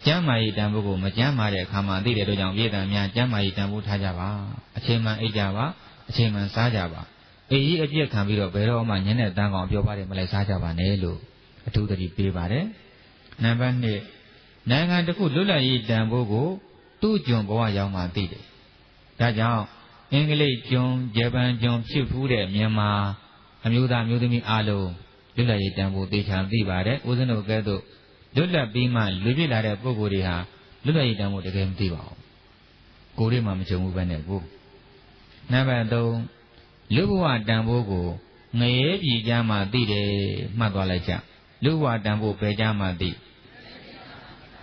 ကျမ်းမာရေးတန်ဖို့ကိုမကျမ်းမာတဲ့အခါမှာသိတဲ့တို့ကြောင့်ပြည်တံများကျမ်းမာရေးတန်ဖို့ထားကြပါအချိန်မှန်အိပ်ကြပါအချိန်မှန်စားကြပါ အေးအပြည့်ခံပြီးတော့ဘယ်တော့မှညနေတန်းကောင်ပြောပါတယ်မလိုက်စားကြပါနဲ့လို့အထူးသတိပေးပါတယ်နံပါတ်2နိုင်ငံတစ်ခုလွတ်လပ်ရေးတန်ဖိုးကိုသူ့ကျွန်ဘဝရောက်မှသိတယ်ဒါကြောင့်အင်္ဂလိပ်ကျွန်ဂျပန်ကျွန်ဖြစ်ဖူးတဲ့မြန်မာအမျိုးသားမျိုးသမီးအားလုံးလွတ်လပ်ရေးတန်ဖိုးသိချာသိပါတယ်ဦးဇင်းတို့ကဲ့သို့လွတ်လပ်ပြီးမှလူပြစ်လာတဲ့ပုဂ္ဂိုလ်တွေဟာလွတ်လပ်ရေးတန်ဖိုးတကယ်မသိပါဘူးကိုယ်တွေမှမကြုံဘူးပဲနဲ့ကိုနံပါတ်3လူဘဝတန်ဖိုးကိုငရဲပြည်ကြမှာသိတယ်မှတ်သွားလိုက်ကြလူဘဝတန်ဖိုးပဲကြမှာသိ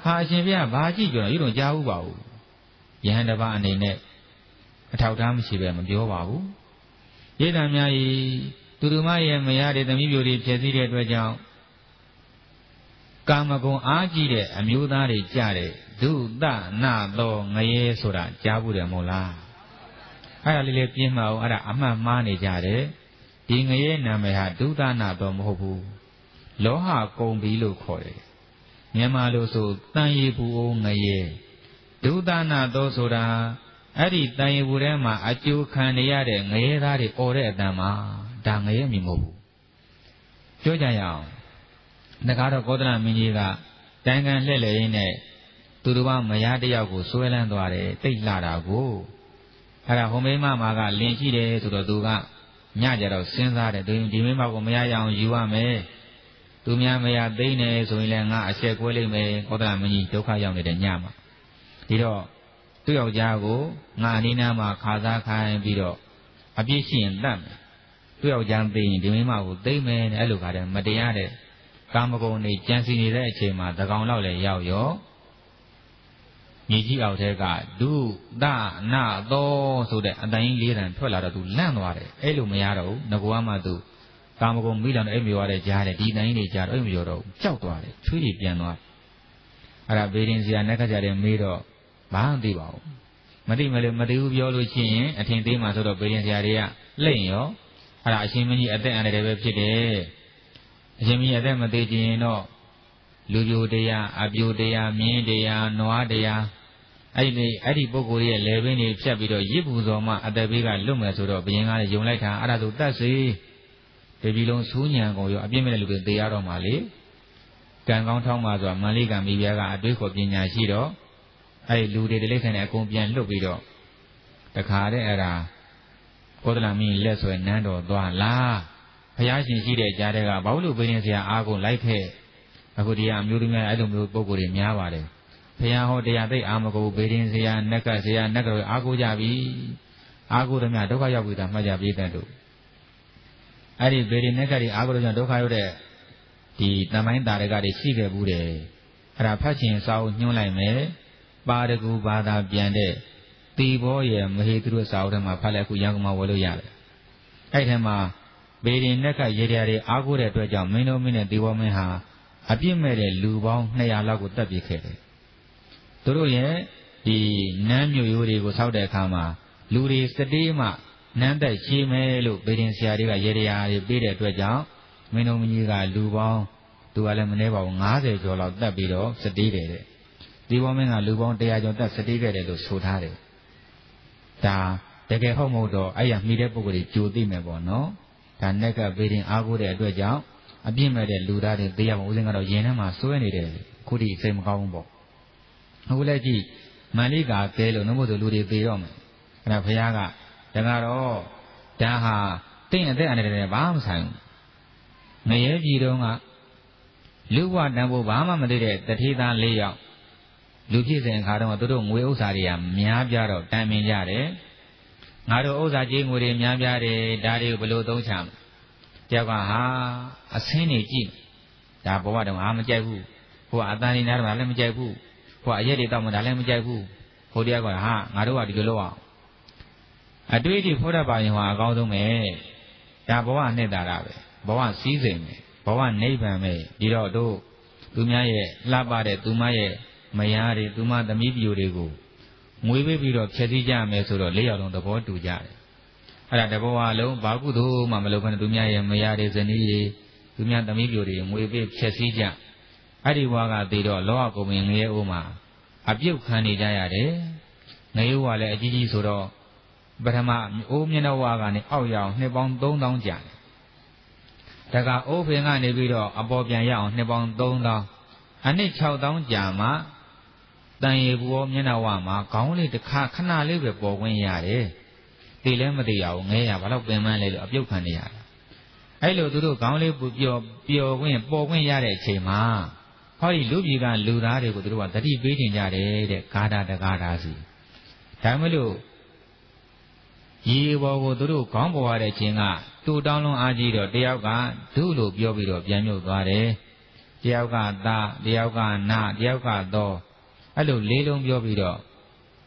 ဟာအရှင်ဘုရားဘာကြည့်ကြတော့ယူတော့ကြားဘူးပါဘူးယဟန်တစ်ပါးအနေနဲ့အထောက်ထားမရှိပဲမပြောပါဘူးရိတ်တံများဤသူတို့မရဲ့မရတဲ့သမီးပြိုတွေဖြစ်စည်းတဲ့အတွက်ကြောင့်ကာမဂုဏ်အားကြီးတဲ့အမျိုးသားတွေကြတဲ့ဒုသနာသောငရဲဆိုတာကြားဘူးတယ်မို့လားအဲ့ဒါလေးလေးပြင်းမအောင်အဲ့ဒါအမှတ်မှားနေကြတယ်ဒီငရဲနာမည်ဟာဒုသနာသောမဟုတ်ဘူးလောဟကုံဘီလို့ခေါ်တယ်မြန်မာလိုဆိုတန်ရီပူအိုးငရဲဒုသနာသောဆိုတာအဲ့ဒီတန်ရီပူထဲမှာအကျိုးခံနေရတဲ့ငရဲသားတွေអော်တဲ့အတန်မှာဒါငရဲမြင်မဟုတ်ဘူးပြောကြရအောင်တကားတော့ကောသလမင်းကြီးကတိုင်ကန်လှည့်လည်ရင်းနဲ့သူတို့ကမယားတယောက်ကိုဆွဲလန်းသွားတယ်တိတ်လာတာကိုအဲ့ဒါဟိုမိမမာကလင်ရှိတယ်ဆိုတော့သူကညကြတော့စဉ်းစားတယ်ဒီမိမကိုမယားရအောင်ယူရမယ်သူများမယားသိနေဆိုရင်လည်းငါအဆက်ကွဲလိမ့်မယ်ကောသလမင်းကြီးဒုက္ခရောက်နေတဲ့ညမှာဒီတော့သူ့ယောက်ျားကိုငါအနီးနားမှာခါစားခိုင်းပြီးတော့အပြစ်ရှိရင်တတ်မယ်သူ့ယောက်ျားသိရင်ဒီမိမကိုသိမ့်မယ်တဲ့အဲ့လိုကားတဲ့မတရားတဲ့ကာမဂုဏ်တွေကြံစီနေတဲ့အချိန်မှာတကောင်လောက်လည်းရောက်ရောမြေကြီးအောက်ထဲကဒုသနာသောဆိုတဲ့အတိုင်းလေးတန်ထွက်လာတော့သူလန့်သွားတယ်အဲ့လိုမရတော့ဘူးငကောမှသူကာမဂုဏ်မိလောင်တဲ့အိမ်မျိုးရတဲ့ကြားတယ်ဒီတိုင်းလေးကြားတော့အိမ်မျိုးတော့ကြောက်သွားတယ်ချွေးတွေပြန်သွားအဲ့ဒါဘေးရင်စရာနက်ခတ်ကြတယ်မေးတော့ဘာမှမသိပါဘူးမသိမလို့မသိဘူးပြောလို့ရှိရင်အထင်သေးမှဆိုတော့ဘေးရင်စရာတွေကလိမ့်ရောအဲ့ဒါအရှင်မင်းကြီးအသက်အန္တရာယ်ပဲဖြစ်တယ်အရှင်မင်းကြီးအသက်မသေးခြင်းတော့လူပြိုတရားအပြိုတရားမြင်းတရားနွားတရားအဲ့ဒီပုဂ္ဂိုလ်ရဲ့လေပင်တွေဖြတ်ပြီးတော့ရစ်ပူစော်မှအသက်ဘေးကလွတ်မယ်ဆိုတော့ဘုရင်ကလည်းယုံလိုက်တာအဲ့ဒါဆိုတတ်စေတပြည်လုံးစူးညံကုန်ရောအပြစ်မဲ့လူတွေသေရတော့မှလေကံကောင်းထောင်းမှဆိုတာမန္လိကမိဖုရားကအတွေးခေါ်ပညာရှိတော့အဲ့ဒီလူတွေတိလိษံနဲ့အကုန်ပြန်လွတ်ပြီးတော့တခါတည်းအဲ့ဒါကောသလမင်းလက်ဆွဲနန်းတော်သွားလားဘုရားရှင်ရှိတဲ့ကြားတဲ့ကဘာလို့ဘိနေဆရာအားကုန်လိုက်ခဲ့အခုဒီကအမျိုးသမီးအဲ့လိုမျိုးပုံကိုယ်တွေများပါတယ်ဘုရားဟောတရားသိအာမကိုဘေဒင်းဆရာနက်ကဆရာနက်ကတော်အားကိုကြပြီအားကိုသမျှဒုက္ခရောက်ပြီတာမှတ်ကြပြီတဲ့တို့အဲ့ဒီဘေဒင်းနက်ကတွေအားကိုကြောင့်ဒုက္ခရောက်တဲ့ဒီတမိုင်းတာရကတွေရှိခဲ့ဘူးတယ်အဲ့ဒါဖတ်ချင်စာအုပ်ညွှန်းလိုက်မယ်ပါရဂူဘာသာပြန်တဲ့တီဘောရဲ့မဟေသူတို့စာအုပ်ထဲမှာဖတ်လိုက်အခုရန်ကုန်မှာဝယ်လို့ရတယ်အဲ့ထဲမှာဘေဒင်းနက်ကရေတရားတွေအားကိုတဲ့အတွက်ကြောင့်မင်းတို့မင်းနဲ့တီဘောမင်းဟာအပြစ်မဲ့တဲ့လူပေါင်း200လောက်ကိုတတ်ပြစ်ခဲ့တယ်သူတို့ရဲ့ဒီနန်းမြို့ရိုးတွေကိုဆောက်တဲ့အခါမှာလူတွေစတေးမှနန်းသက်ရှိမယ်လို့ဘေဒင်ဆရာတွေကရေတရားတွေပေးတဲ့အတွက်ကြောင့်မင်းတို့မကြီးကလူပေါင်းသူကလည်းမနှဲပါဘူး90ကျော်လောက်တတ်ပြီးတော့စတေးတယ်တဲ့ဒီဘောမင်းကလူပေါင်း100ကျော်တတ်စတေးခဲ့တယ်လို့ဆိုထားတယ်ဒါတကယ်ဟုတ်မဟုတ်တော့အဲ့ရမှီတဲ့ပုဂ္ဂိုလ်တွေကြိုသိမယ်ပေါ့နော်ဒါနဲ့ကဘေဒင်အားကိုးတဲ့အတွက်ကြောင့်အပြစ်မဲ့တဲ့လူသားတွေသိရမှာဦးစင်းကတော့ရင်ထဲမှာစွဲနေတယ်ခုထိစိတ်မကောင်းဘူးပေါ့အခုလည်းကြည့်မန္လိကာကဲလို့နှုတ်မို့ဆိုလူတွေသိတော့မယ်အဲ့ဒါဘုရားကဒါကတော့ဒါဟာတင့်အသက်အန္တရာယ်နဲ့ဘာမှမဆိုင်ဘူးငရဲပြည်တုန်းကလူဘဝတန်ဖို့ဘာမှမသိတဲ့တထေးသား၄ယောက်လူဖြစ်စဉ်အခါတုန်းကသူတို့ငွေဥစ္စာတွေကများပြားတော့တိုင်ပင်ကြတယ်ငါတို့ဥစ္စာကြီးငွေတွေများပြားတယ်ဒါတွေကိုဘယ်လိုသုံးချမလဲကြောက်ကဟာအစင်းနေကြည့်ဒါဘဝတုန်းကမကြိုက်ဘူးဟိုအတန်နေနားတော့လည်းမကြိုက်ဘူးဟိုအရက်တွေတောက်မှဒါလည်းမကြိုက်ဘူးဟိုတရားကဟာငါတို့ကဒီလိုလုပ်အောင်အတွေ့အထိဖို့ရပါရင်ဟောအကောင်းဆုံးပဲဒါဘဝနဲ့တာတာပဲဘဝစည်းစိမ်ပဲဘဝနိဗ္ဗာန်ပဲဒီတော့တို့သူများရဲ့လှပတဲ့သူမရဲ့မယားတွေသူမသမီးပြိုတွေကိုငွေပေးပြီးတော့ဖြည့်ဆည်းကြမယ်ဆိုတော့၄ယောက်လုံးသဘောတူကြတယ်အဲ့ဒါတဘောအလုံးဘာကုသိုလ်မှမလုပ်ဘဲနဲ့သူများရဲ့မယားတွေဇနီးတွေသူများသမီးပြိုတွေငွေပေးဖြည့်ဆည်းကြအဲ့ဒီဘဝကတည်တော့လောကကုန်ရင်ငရဲအိုးမှာအပြုတ်ခံနေကြရတယ်ငရဲအိုးကလည်းအကြီးကြီးဆိုတော့ ပထမအိုးမျက်နှာဝါကနေအောက်ရအောင်နှစ်ပေါင်း3000ကြာတယ်ဒါကအိုးဖင်ကနေပြီးတော့အပေါ်ပြန်ရအောင်နှစ်ပေါင်း3000အနှစ်6000ကြာမှတန်ရီဘောမျက်နှာဝါမှာခေါင်းလေးတစ်ခါခဏလေးပဲပေါ်ခွင့်ရတယ်သိလည်းမသိရဘူးငဲရဘာလို့ပင်မလဲလို့အပြုတ်ခံနေရတယ်အဲ့လိုသူတို့ခေါင်းလေးပျော်ခွင့်ပေါ်ခွင့်ရတဲ့အချိန်မှာဟောဒီလူပြည်ကလူသားတွေကိုသူတို့ကတတိပေးတင်ကြတယ်တဲ့ဂါထာတဂါထာစီဒါမှမဟုတ်ရေဘော်ကိုသူတို့ခေါင်းပေါ်ရတဲ့အချိန်ကတူတောင်းလုံးအားကြီးတော့တယောက်ကဒုလို့ပြောပြီးတော့ပြန်မြုပ်သွားတယ်တယောက်ကသာတယောက်ကနာတယောက်ကသောအဲ့လိုလေးလုံးပြောပြီးတော့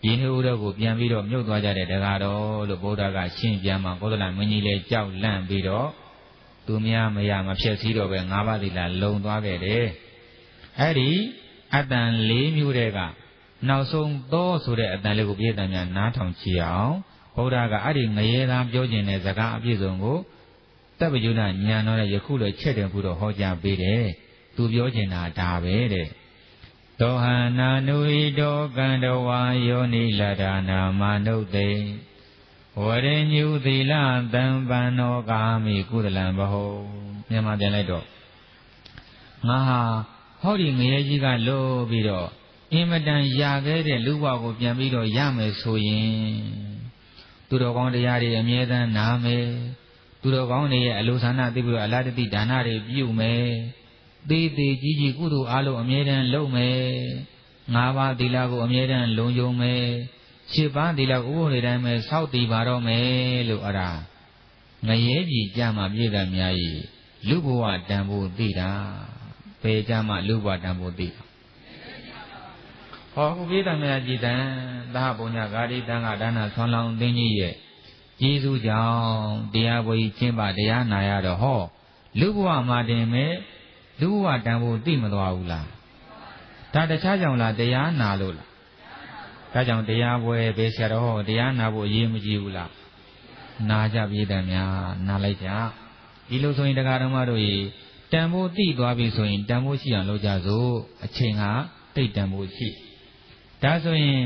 ဒီနေ့ဦးတော်ကိုပြန်ပြီးတော့မြုပ်သွားကြတဲ့တကားတော်လို့ဗုဒ္ဓကရှင်းပြန်မှာကောသလမင်းကြီးလည်းကြောက်လန့်ပြီးတော့သူများမရမဖြစ်စည်းတော့ပဲ၅ပါးသီလလုံသွားခဲ့တယ်အဲ့ဒီအတန်၄မျိုးတည်းကနောက်ဆုံးသောဆိုတဲ့အတန်လေးကိုပြည့်တန်များနားထောင်ကြည့်အောင်ဗုဒ္ဓကအဲ့ဒီငရေသားပြောခြင်းတဲ့စကားအပြည့်စုံကိုတပ်ပညုဏဉာဏ်တော်နဲ့ယခုလိုချက်တယ်ခုတော့ဟောကြားပေးတယ်သူပြောခြင်းတာဒါပဲတဲ့တောဟနာနုဟိတောကန္တဝါယောနိလဒါနာမနုဿေဝရညုသီလသံပန္နောကာမိကုသလံဘဟုမြန်မာပြန်လိုက်တော့ငါဟာဟောဒီငရေကြီးကလို့ပြီးတော့အင်မတန်ရခဲ့တဲ့လူဘဝကိုပြန်ပြီးတော့ရမယ်ဆိုရင်သူတော်ကောင်းတရားတွေအမြဲတမ်းနာမယ်သူတော်ကောင်းတွေရဲ့အလိုဆန္ဒသိပြီးတော့အလားတတိဒါနတွေပြုမယ်သေးသေးကြီးကြီးကုသိုလ်အားလုံးအမြဲတမ်းလုပ်မယ်၅ပါးသီလကိုအမြဲတမ်းလုံခြုံမယ်၈ပါးသီလကိုဥပဒေတိုင်းပဲစောင့်တည်ပါတော့မယ်လို့အဲ့ဒါငရဲကြီးကြမှာပြည့်တယ်များကြီးလူဘဝတန်ဖို့သိတာဘယ်ကြမှာလူဘဝတန်ဖို့သိတာဟောခုပြည့်တယ်များကြီးတန်သာဘုံညဂါတိတန်ကဒါနဆွမ်းလောင်းသိကြီးရဲ့ကျေးဇူးကြောင့်တရားပွဲကြီးကျင့်ပါတရားနာရတော့ဟောလူဘဝမှာတင်မဲ့လူဘဝတန်ဖို့သိမသွားဘူးလားဒါတခြားကြောင့်လားတရားနာလို့လားဒါကြောင့်တရားပွဲပဲဆရာတော်ဟောတရားနာဖို့အရေးမကြီးဘူးလားနာကြပြည့်တယ်များနာလိုက်ကြဒီလိုဆိုရင်တရားတော်မတို့ရေတန်ဖို့သိသွားပြီဆိုရင်တန်ဖို့ရှိအောင်လုပ်ကြစို့အချိန်ကတိတ်တန်ဖို့ရှိဒါဆိုရင်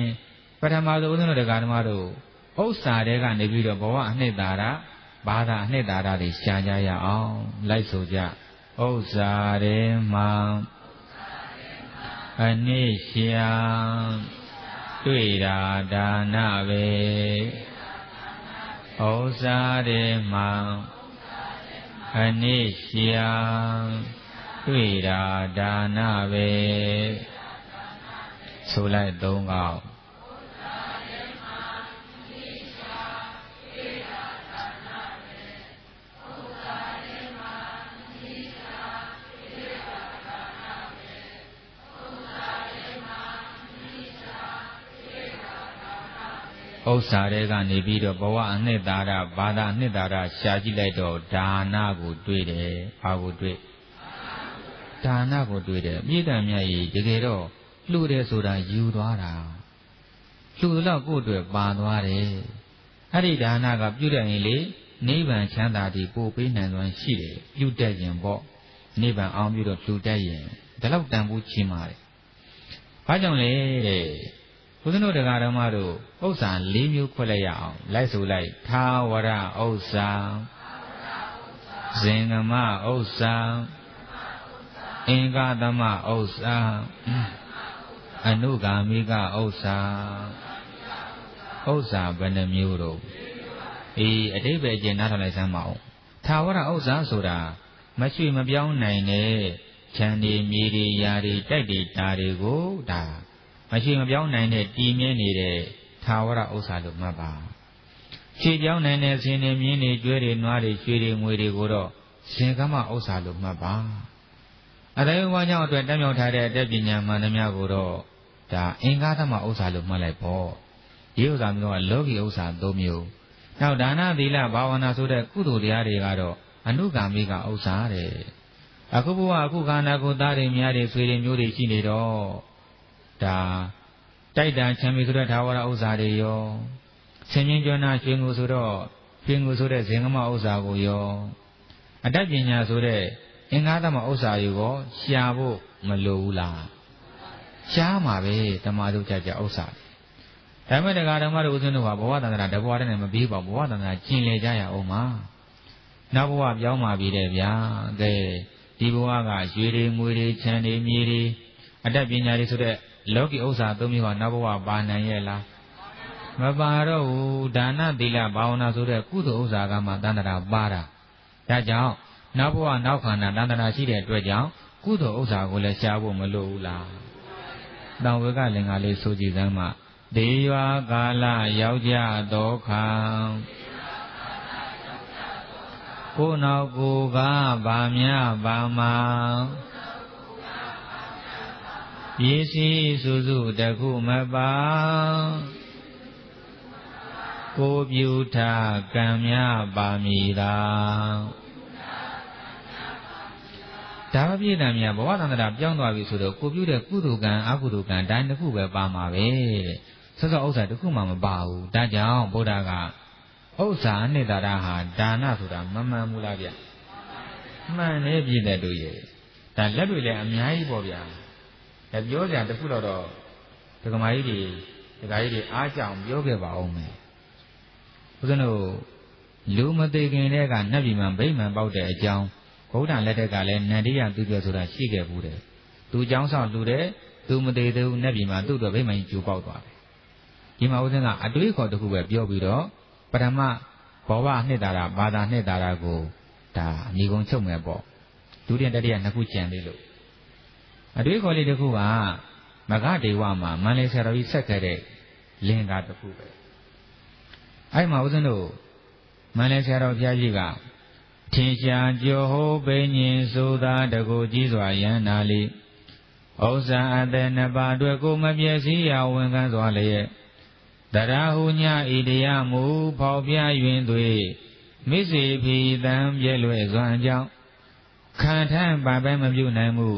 ပထမဆုံးဦးဇင်းတို့တရားတော်မတို့ဥစ္စာတွေကနေပြီးတော့ဘဝအနှစ်သာရဘာသာအနှစ်သာရတွေရှားကြရအောင်လိုက်ဆိုကြဥစ္စာတွေမှာအနိရှာတွေ့တာဒါနပဲဥစ္စာတွေမှာအနိရှာတွေ့တာဒါနပဲဆိုလိုက်၃ခေါက်ဥစ္စာတွေကနေပြီးတော့ဘဝအနှစ်သာရဘာသာအနှစ်သာရရှာကြည့်လိုက်တော့ဒါနကိုတွေ့တယ်။ဘာကိုတွေ့။ဒါနကိုတွေ့တယ်။မြေတံမြတ်ကြီးတကယ်တော့လှူတယ်ဆိုတာယူသွားတာ။လှူတော့ကိုယ့်အတွက်ပါသွားတယ်။အဲ့ဒီဒါနကပြုတဲ့ရင်လေနိဗ္ဗာန်ချမ်းသာတည်ပို့ပေးနိုင်စွမ်းရှိတယ်။ပြုတတ်ရင်ပေါ့နိဗ္ဗာန်အောင်ပြီးတော့လှူတတ်ရင်ဒါတော့တန်ဖိုးချီးမာတယ်။ဘာကြောင့်လဲတဲ့။ဘုရားတို့တရားတော်မတို့ဥစ္စာ၄မျိုးခွက်လိုက်ရအောင်လိုက်ဆိုလိုက်သာဝရဥစ္စာဇင်္ဂမဥစ္စာအင်္ဂသမဥစ္စာအနုဂါမိကဥစ္စာဥစ္စာဘယ်နှမျိုးတော့အတိပ္ပယ်ကျင်နားထောင်လိုက်စမ်းပါဦးသာဝရဥစ္စာဆိုတာမရွှေမပြောင်းနိုင်တဲ့ခြံဒီမြေဒီယာဒီတိုက်ဒီတာတွေကိုဒါမရှိမပြောင်းနိုင်တဲ့တည်မြဲနေတဲ့သာဝရဥစ္စာလို့မှတ်ပါခြေပြောင်းနိုင်တဲ့ဆင်းနေမြင်းတွေကျွဲတွေနွားတွေရွှေတွေငွေတွေကိုတော့ဇင်ကမဥစ္စာလို့မှတ်ပါအတိုင်းဝါကြောင့်အတွက်တတ်မြောက်ထားတဲ့အတတ်ပညာမှန်သမျှကိုတော့ဒါအင်္ဂါသမဥစ္စာလို့မှတ်လိုက်ပေါ့ဒီဥစ္စာမျိုးကလောကီဥစ္စာ၃မျိုးနောက်ဒါနသီလဘာဝနာဆိုတဲ့ကုသိုလ်တရားတွေကတော့အနုဂါမိကဥစ္စာတဲ့အခုဘဝအခုခန္ဓာကိုယ်သားတွေများတွေဆွေတွေမျိုးတွေရှိနေတော့ဒါတိုက်တန်ချမ်းမြေဆိုတဲ့သာဝရဥစ္စာတွေရောဆင်းရဲကြွနာရွှေငွေဆိုတော့ရွှေငွေဆိုတဲ့ဇင်္ဂမဥစ္စာကိုရောအတတ်ပညာဆိုတဲ့အင်္ဂါသမဥစ္စာတွေကိုရှားဖို့မလိုဘူးလားရှားမှာပဲဓမ္မတို့ကြဥစ္စာ ဒါမဲ့တရားဓမ္မတို့ဦးဇင်းတို့ကဘဝတန္တရာတဘဝတည်းနဲ့မပြီးပါဘဝတန္တရာကျင်လေကြရအောင်ပါနောက်ဘဝပြောင်းมาပြီတဲ့ဗျာကဲဒီဘဝကရွှေတွေငွေတွေချမ်းတွေမြေတွေအတတ်ပညာတွေဆိုတဲ့လောကီဥစ္စာသုံးမျိုးဟာနောက်ဘဝပါနိုင်ရဲ့လားမပါတော့ဘူးဒါနသီလဘာဝနာဆိုတဲ့ကုသိုလ်ဥစ္စာကမှတန္တရာပါတာဒါကြောင့်နောက်ဘဝနောက်ခန္ဓာတန္တရာရှိတဲ့အတွက်ကြောင့်ကုသိုလ်ဥစ္စာကိုလည်းရှားဖို့မလိုဘူးလားတောင်ဝေကလင်္ကာလေးဆိုကြည့်စမ်းမှဒေဝကာလရောက်ကြသောခါကိုနောက်ကိုကဗာမြဗာမာပစ္စည်းစုစုတခုမပါကိုပြုထကံမြပါမည်သာဒါမပြည့်တယ်မြတ်ဘဝတန္တရာပြောင်းသွားပြီဆိုတော့ကိုပြုတဲ့ကုသိုလ်ကံအကုသိုလ်ကံတိုင်းတစ်ခုပဲပါမှာပဲဆော့ဆော့ဥစ္စာတစ်ခုမှမပါဘူးဒါကြောင့်ဘုရားကဥစ္စာအနှစ်သာရဟာဒါနဆိုတာမမှန်ဘူးလားဗျမှန်နေပြည့်တဲ့တို့ရဲ့ဒါလက်တွေလည်းအများကြီးပေါ့ဗျာဒါပြောကြတစ်ခုတော့ဒကမာကြီးတွေဒကာကြီးတွေအားကြောင်ပြောခဲ့ပါအောင်မယ်ဦးဇင်းတို့လူမသိခင်တည်းကနတ်ပြည်မှာဗိမာန်ပေါက်တဲ့အကြောင်းဗုဒ္ဓလက်ထက်ကလည်းနန္ဒီယသူပြောဆိုတာရှိခဲ့ဘူးတဲ့သူเจ้าဆောင်လူတဲ့သူမသေးသေးဘူးနတ်ပြည်မှာသူ့အတွက်ဗိမာန်ကြီးကျိုးပေါက်သွားတယ်ဒီမှာဦးဇင်းကအတွေးခေါ်တစ်ခုပဲပြောပြီးတော့ပထမဘောဘနှစ်သာရဘာသာနှစ်သာရကိုဒါအမိကုံချုပ်မယ်ပေါ့ဒုတိယတတိယနှစ်ခုကျန်သေးလို့အတွေးခေါ်လေးတစ်ခုကမဂဒေဝမှာမန္လေဆရာတော်ကြီးဆက်ခဲ့တဲ့လင်္ကာတစ်ခုပဲအဲ့မှာဦးဇင်းတို့မန္လေဆရာတော်ဘုရားကြီးကထင်ရှားကြောဟောပိညင်ဆိုတာတကူကြီးစွာယန္နာလိဥစ္စာအသက်နှစ်ပါးအတွက်ကိုမပြည့်စည်ရဝန်ခံစွာလျက်တရာဟုညဣတရားမူဖော်ပြ၍သွေမိစေဖီတံပြဲလွဲ့စွမ်းကြောင့်ခံထမ်းပါပဲမပြုနိုင်မှု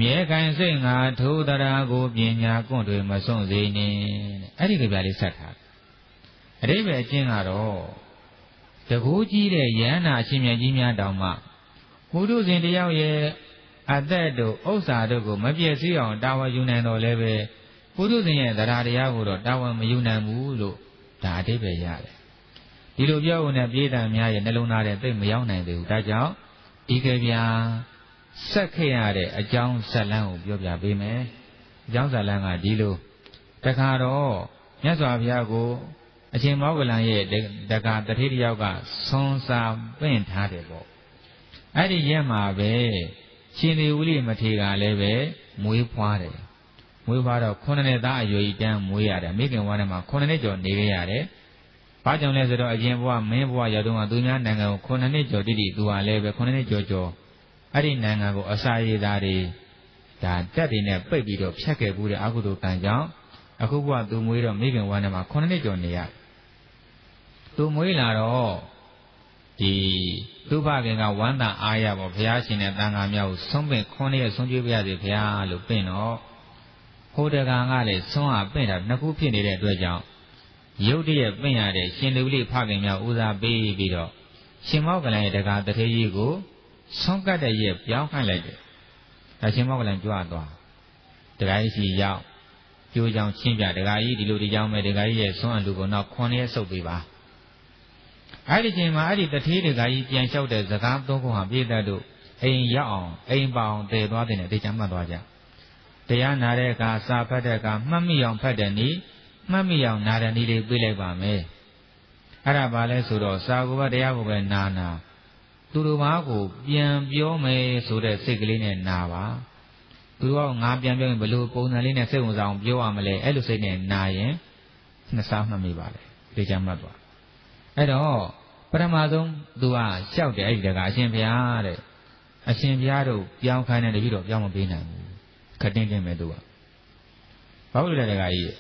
မြဲကန်စိတ်ငါထိုတရာကိုပညာကွန့်တွေမစွန့်စေနှင့်အဲ့ဒီကြပြလေးဆက်ထားအတိပ္ပယ်အကျဉ်းကတော့တကူကြီးတဲ့ယန္နာအရှင်မြတ်ကြီးများတောင်မှဘုဒ္ဓဇင်တယောက်ရဲ့အသက်တို့ဥစ္စာတို့ကိုမပြည့်စည်အောင်တာဝန်ယူနိုင်တော်လည်းပဲဘုဒ္ဓဇင်ရဲ့တရားတရားကိုတော့တာဝန်မယူနိုင်ဘူးလို့ဒါအတိပ္ပယ်ရတယ်ဒီလိုပြောဝင်တဲ့ပြေးတံများရဲ့နှလုံးသားထဲသိမရောက်နိုင်သေးဘူးဒါကြောင့်ဒီကြပြဆက်ခဲ့ရတဲ့အကြောင်းဇာတ်လမ်းကိုပြောပြပေးမယ်အကြောင်းဇာတ်လမ်းကဒီလိုတခါတော့မြတ်စွာဘုရားကိုအရှင်မောဂလန်ရဲ့တက္ကတထေတယောက်ကဆွန်စာပင့်ထားတယ်ပေါ့အဲ့ဒီရက်မှာပဲရှင်သေဝိလိမထေရကလည်းပဲမွေးဖွားတယ်မွေးဖွားတော့9နှစ်သားအရွယ်ကြီးတန်းမွေးရတယ်မိခင်ဘဝထဲမှာ9နှစ်ကျော်နေခဲ့ရတယ်ဘာကြောင့်လဲဆိုတော့အရင်ဘဝမင်းဘဝရောက်တော့သူများနိုင်ငံကို9နှစ်ကျော်တိတိသူကလည်းပဲ9နှစ်ကျော်အဲ့ဒီနိုင်ငံကိုအစာရည်သားတွေဒါတက်တွေနဲ့ပိတ်ပြီးတော့ဖြတ်ခဲ့ဘူးတဲ့အကုသိုလ်ကံကြောင့်အခုဘဝသူမွေးတော့မိခင်ဘဝထဲမှာ9နှစ်ကျော်နေရတယ်သူမွေးလာတော့ဒီသူဖခင်ကဝမ်းသာအားရပေါ့ဘုရားရှင်နဲ့တန်ခါများကိုဆုံးပင့်9ရက်ဆုံးကျွေးပြရစီဘုရားလို့ပင့်တော့ဟိုတကောင်ကလည်းဆုံးအားပင့်တာနှစ်ခုဖြစ်နေတဲ့အတွက်ကြောင့်ရုတ်တရက်ပင့်ရတဲ့ရှင်လူလေးဖခင်များဦးစားပေးပြီးတော့ရှင်မောကလန်ရဲ့တကာတထေးကြီးကိုဆုံးကတ်တဲ့ရက်ပြောင်းခိုင်းလိုက်တယ်ဒါရှင်မောကလန်ကြွသွားတကာကြီးစီရောက်ကြိုးကြောင်ချင်းပြတကာကြီးဒီလိုဒီကြောင်မဲ့တကာကြီးရဲ့ဆုံးအလူကိုနောက်9ရက်ဆုပ်ပေးပါအဲ့ဒီချိန်မှာအဲ့ဒီတထေးတကာကြီးပြန်လျှောက်တဲ့စကားသုံးခုဟာပြည့်တတ်တို့အိမ်ရောက်အောင်အိမ်ပေါအောင်တည်သွားတဲ့အတေချမ်းမှတ်သွားကြတရားနာတဲ့အခါစာဖတ်တဲ့အခါမှတ်မိအောင်ဖတ်တဲ့နည်းမှတ်မိအောင်နာတဲ့နည်းလေးပြေးလိုက်ပါမယ်အဲ့ဒါဘာလဲဆိုတော့စာကိုပဲတရားကိုပဲနာသူတို့ဘာကိုပြန်ပြောမယ်ဆိုတဲ့စိတ်ကလေးနဲ့နာပါသူတို့ကငါပြန်ပြောရင်ဘယ်လိုပုံစံလေးနဲ့စိတ်ဝင်စားအောင်ပြောရမလဲအဲ့လိုစိတ်နဲ့နာရင်နှစ်စားမှတ်မိပါလေတေချမ်းမှတ်သွားအဲ့တော့ပထမဆုံးသူကလျှောက်တယ်အဲ့ဒီတကအရှင်ဘုရားတဲ့အရှင်ဘုရားတို့ပြောင်းခိုင်းတယ်တပည့်တော်ပြောင်းမပေးနိုင်ဘူးခတင်းတင်းပဲသူကဘာလို့လဲတကကြီး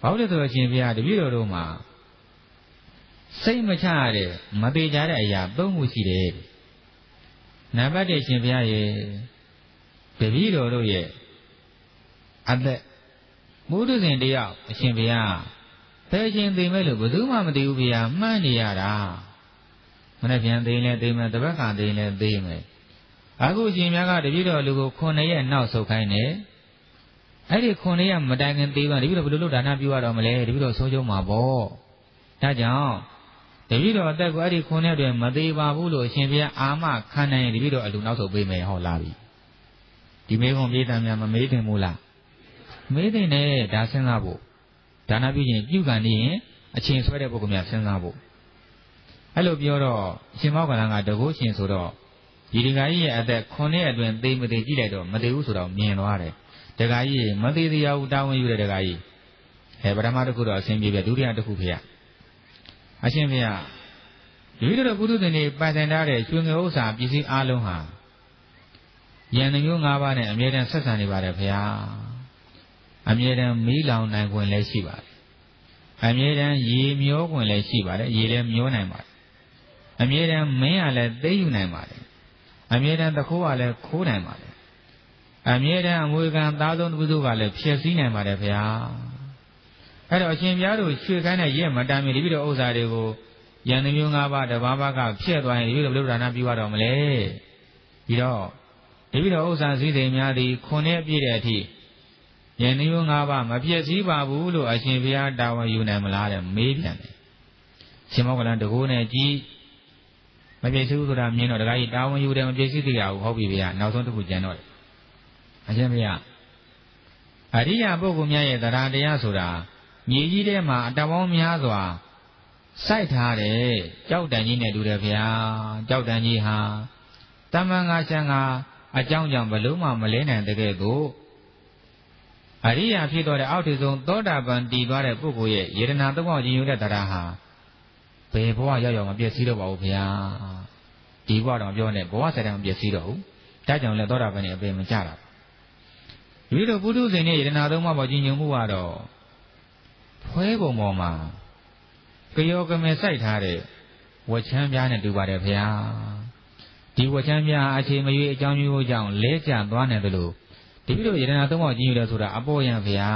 ဘာလို့လဲဆိုတော့အရှင်ဘုရားတပည့်တော်တို့မှာစိတ်မချရတဲ့မသေးကြတဲ့အရာ၃ခုရှိတယ်နံပါတ်1ရှင်ဘုရားရဲ့တပည့်တော်တို့ရဲ့အသက်ဘုဒ္ဓဇင်တယောက်အရှင်ဘုရားဘယ်ချင်းသိမဲ့လို့ဘယ်သူမှမသိဘူးဗျာမှန်းနေရတာမနေ့ပြန်သိလဲသိမယ်တပတ်ကသိလဲသိမယ်အခုရှင်များကတပည့်တော်လူကို9ရက်နောက်ဆုတ်ခိုင်းတယ် အဲ့ဒီခွန်လေးကမတိုင်ခင်သေးပါတပည့်တော်ဘယ်လိုလုပ်ဒါနပြုရတော့မလဲတပည့်တော်ဆုံးရှုံးမှာပေါ့ဒါကြောင့်တပည့်တော်အသက်ကိုအဲ့ဒီခွန်နဲ့တွင်မသေးပါဘူးလို့အရှင်ဘုရားအာမခံနိုင်ရင်တပည့်တော်အလူနောက်ဆုတ်ပေးမယ်ဟောလာပြီဒီမေခွန်ပြေးတံများမမေးတင်ဘူးလားမေးတင်နဲ့ဒါစဉ်းစားဖို့ဒါနပြုခြင်းပြုကံနေရင်အချိန်ဆွဲတဲ့ပုဂ္ဂိုလ်များစဉ်းစားဖို့အဲ့လိုပြောတော့ရှင်မောကလန်ကတကုရှင်ဆိုတော့ဒီဒကာကြီးရဲ့အသက်9နှစ်အတွင်းသိမသေးကြည့်လိုက်တော့မသေးဘူးဆိုတော့မြင်သွားတယ်ဒကာကြီးမသေးသေးဘူးတာဝန်ယူတဲ့ဒကာကြီးပထမတစ်ခုတော့အဆင်ပြေပြဒုတိယတစ်ခုဖေရအရှင်ဖေရဒီလိုတော့ပုထုဇဉ်တွေပိုင်ဆိုင်ထားတဲ့ရွှေငွေဥစ္စာပစ္စည်းအလုံးဟာယန္တမျိုး၅ပါးနဲ့အမြဲတမ်းဆက်ဆံနေပါတယ်ဖေရအမြဲတမ်းမီးလောင်နိုင်ခွင့်လည်းရှိပါတယ်အမြဲတမ်းရေမျောခွင့်လည်းရှိပါတယ်ရေလည်းမျောနိုင်ပါတယ်အမြဲတမ်းမင်းကလည်းသိယူနိုင်ပါတယ်အမြဲတမ်းတခိုးကလည်းခိုးနိုင်ပါတယ်အမြဲတမ်းအမွေခံသားဆုံးသူတို့ကလည်းဖြည့်ဆည်းနိုင်ပါတယ်ဗျာအဲ့တော့အရှင်ဘုရားတို့ရွှေခိုင်းတဲ့ရက်မတမ်းမြေဒီပြီးတော့ဥစ္စာတွေကိုယန္တမျိုး၅ပါးတဘာဘာကဖြည့်သွားရင်ဒီလိုဘယ်လိုဒါနပြုရတော့မလဲပြီးတော့ဒီပြီးတော့ဥစ္စာစည်းစိမ်များသည်ခွန်နဲ့ပြည့်တဲ့အထိယန္တမျိုး၅ပါးမပြည့်စည်ပါဘူးလို့အရှင်ဘုရားတာဝန်ယူနိုင်မလားတဲ့မေးပြန်တယ်ရှင်မောကလန်တကိုးနဲ့ကြီးမပြည့်စုံဆိုတာမြင်တော့တခါကြီးတာဝန်ယူတယ်မပြည့်စုံသေးရဘူးဟုတ်ပြီဗျာနောက်ဆုံးတစ်ခုကျန်တော့တယ်အရှင်ဘုရားအရိယာပုဂ္ဂိုလ်များရဲ့တရားတရားဆိုတာမြေကြီးထဲမှာအတပေါင်းများစွာစိုက်ထားတယ်ကြောက်တန်ကြီးနဲ့တူတယ်ဗျာကြောက်တန်ကြီးဟာတမန်ငါရှံငါအကြောင်းကြောင့်ဘလို့မှမလဲနိုင်တဲ့ကဲ့သို့အရိယာဖြစ်တော်တဲ့အောက်ထည်ဆုံးသောတာပန်တည်သွားတဲ့ပုဂ္ဂိုလ်ရဲ့ယေဒနာသုံးပါးကြီးညိုတဲ့တရားဟာဘယ်ဘဝရောက်ရောက်မပြည့်စည်တော့ပါဘူးဗျာဒီဘဝတော့ပြောနေဘဝဆက်တယ်မပြည့်စည်တော့ဘူးဒါကြောင့်လည်းသောတာပန်ရဲ့အပေမကြတာဒီလိုပုထုဇဉ်နဲ့ယေဒနာသုံးပါးကြီးညိုမှုကတော့ဖွဲပုံပေါ်မှာကြောကမဲစိုက်ထားတဲ့ဝက်ချမ်းပြားနဲ့တူပါတယ်ဗျာဒီဝက်ချမ်းပြားအခြေမရွေးအကြောင်းမျိုးကြောင့်လဲကျသွားနေတယ်လို့ဒီလိုယေဒနာသုံးပါးကြီးညိုတယ်ဆိုတာအပေါ်ယံဗျာ